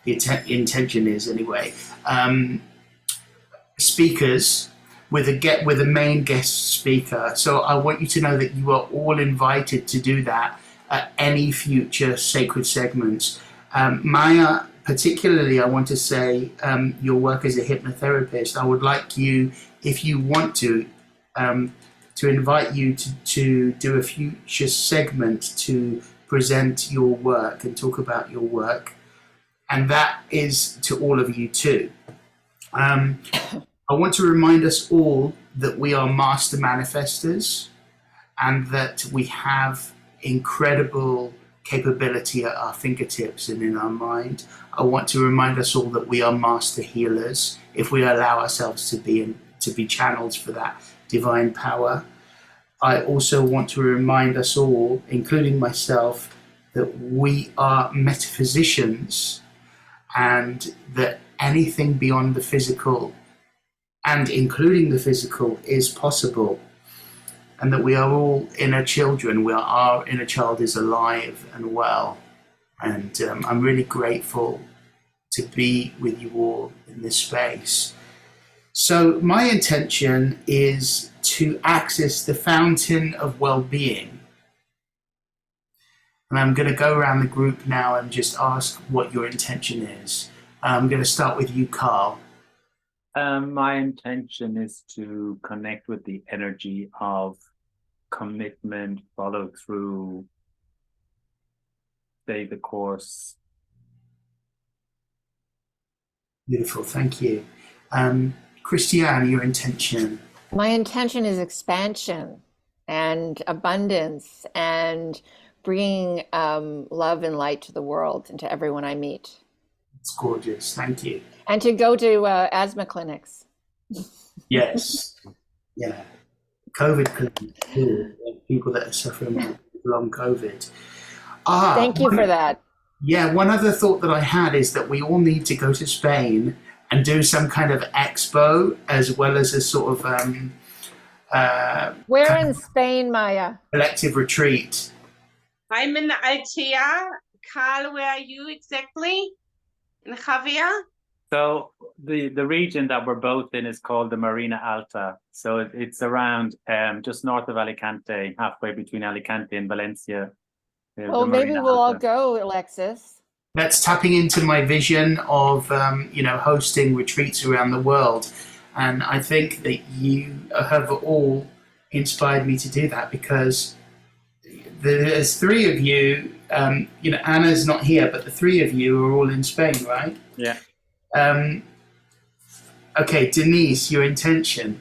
the intention is anyway, speakers with a main guest speaker. So I want you to know that you are all invited to do that at any future Sacred Segments. Maya, particularly, I want to say your work as a hypnotherapist, I would like you if you want to invite you to do a future segment to present your work and talk about your work. And that is to all of you too. I want to remind us all that we are master manifestors and that we have incredible capability at our fingertips and in our mind. I want to remind us all that we are master healers if we allow ourselves to be channels for that divine power. I also want to remind us all, including myself, that we are metaphysicians and that anything beyond the physical and including the physical is possible, and that we are all inner children. Our inner child is alive and well, and I'm really grateful to be with you all in this space. So my intention is to access the fountain of well-being. And I'm going to go around the group now and just ask what your intention is. I'm going to start with you, Carl. My intention is to connect with the energy of commitment, follow through, stay the course. Beautiful, thank you. Christiane, your intention. My intention is expansion and abundance and bringing love and light to the world and to everyone I meet. It's gorgeous, thank you. And to go to asthma clinics. Yes, yeah. COVID clinics too, people that are suffering with long COVID. Thank you for that. Yeah, one other thought that I had is that we all need to go to Spain and do some kind of expo as well as a sort of where in Spain, Maya? Collective retreat. I'm in Altea. Carl, where are you exactly? In Javier? So the region that we're both in is called the Marina Alta. So it's around just north of Alicante, halfway between Alicante and Valencia. Well, maybe we'll all go, Alexis. That's tapping into my vision of hosting retreats around the world, and I think that you have all inspired me to do that because there's three of you. Anna's not here, but the three of you are all in Spain, right? Yeah. Okay, Denise, your intention.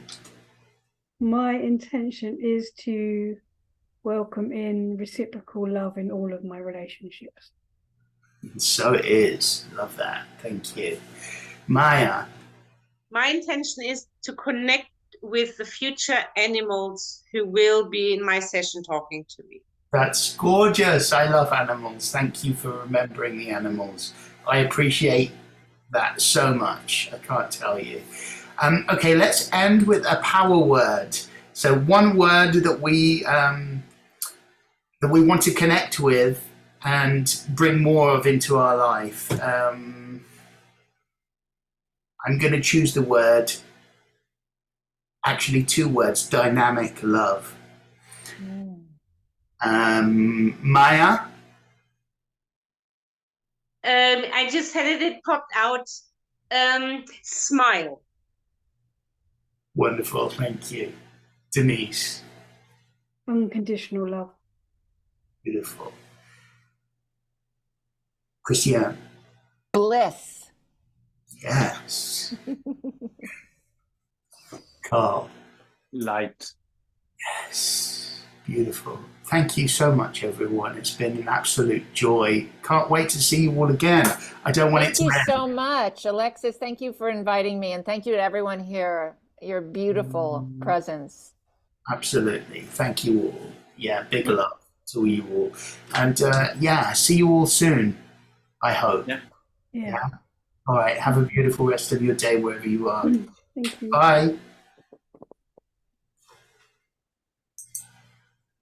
My intention is to welcome in reciprocal love in all of my relationships. So it is. Love that. Thank you. Maya. My intention is to connect with the future animals who will be in my session talking to me. That's gorgeous. I love animals. Thank you for remembering the animals. I appreciate that so much. I can't tell you. Okay, let's end with a power word. So one word that we want to connect with and bring more of into our life. I'm going to choose the word, actually two words, dynamic love. Maya? I just had it popped out. Smile. Wonderful, thank you. Denise? Unconditional love. Beautiful. Christiane? Bliss. Yes. Carl? Light. Yes. Beautiful. Thank you so much, everyone. It's been an absolute joy. Can't wait to see you all again. I don't want it to end. Thank you so much, Alexis. Thank you for inviting me, and thank you to everyone here. Your beautiful presence. Absolutely. Thank you all. Yeah, big love to you all. And see you all soon, I hope. Yeah. All right. Have a beautiful rest of your day wherever you are. Thank you. Bye.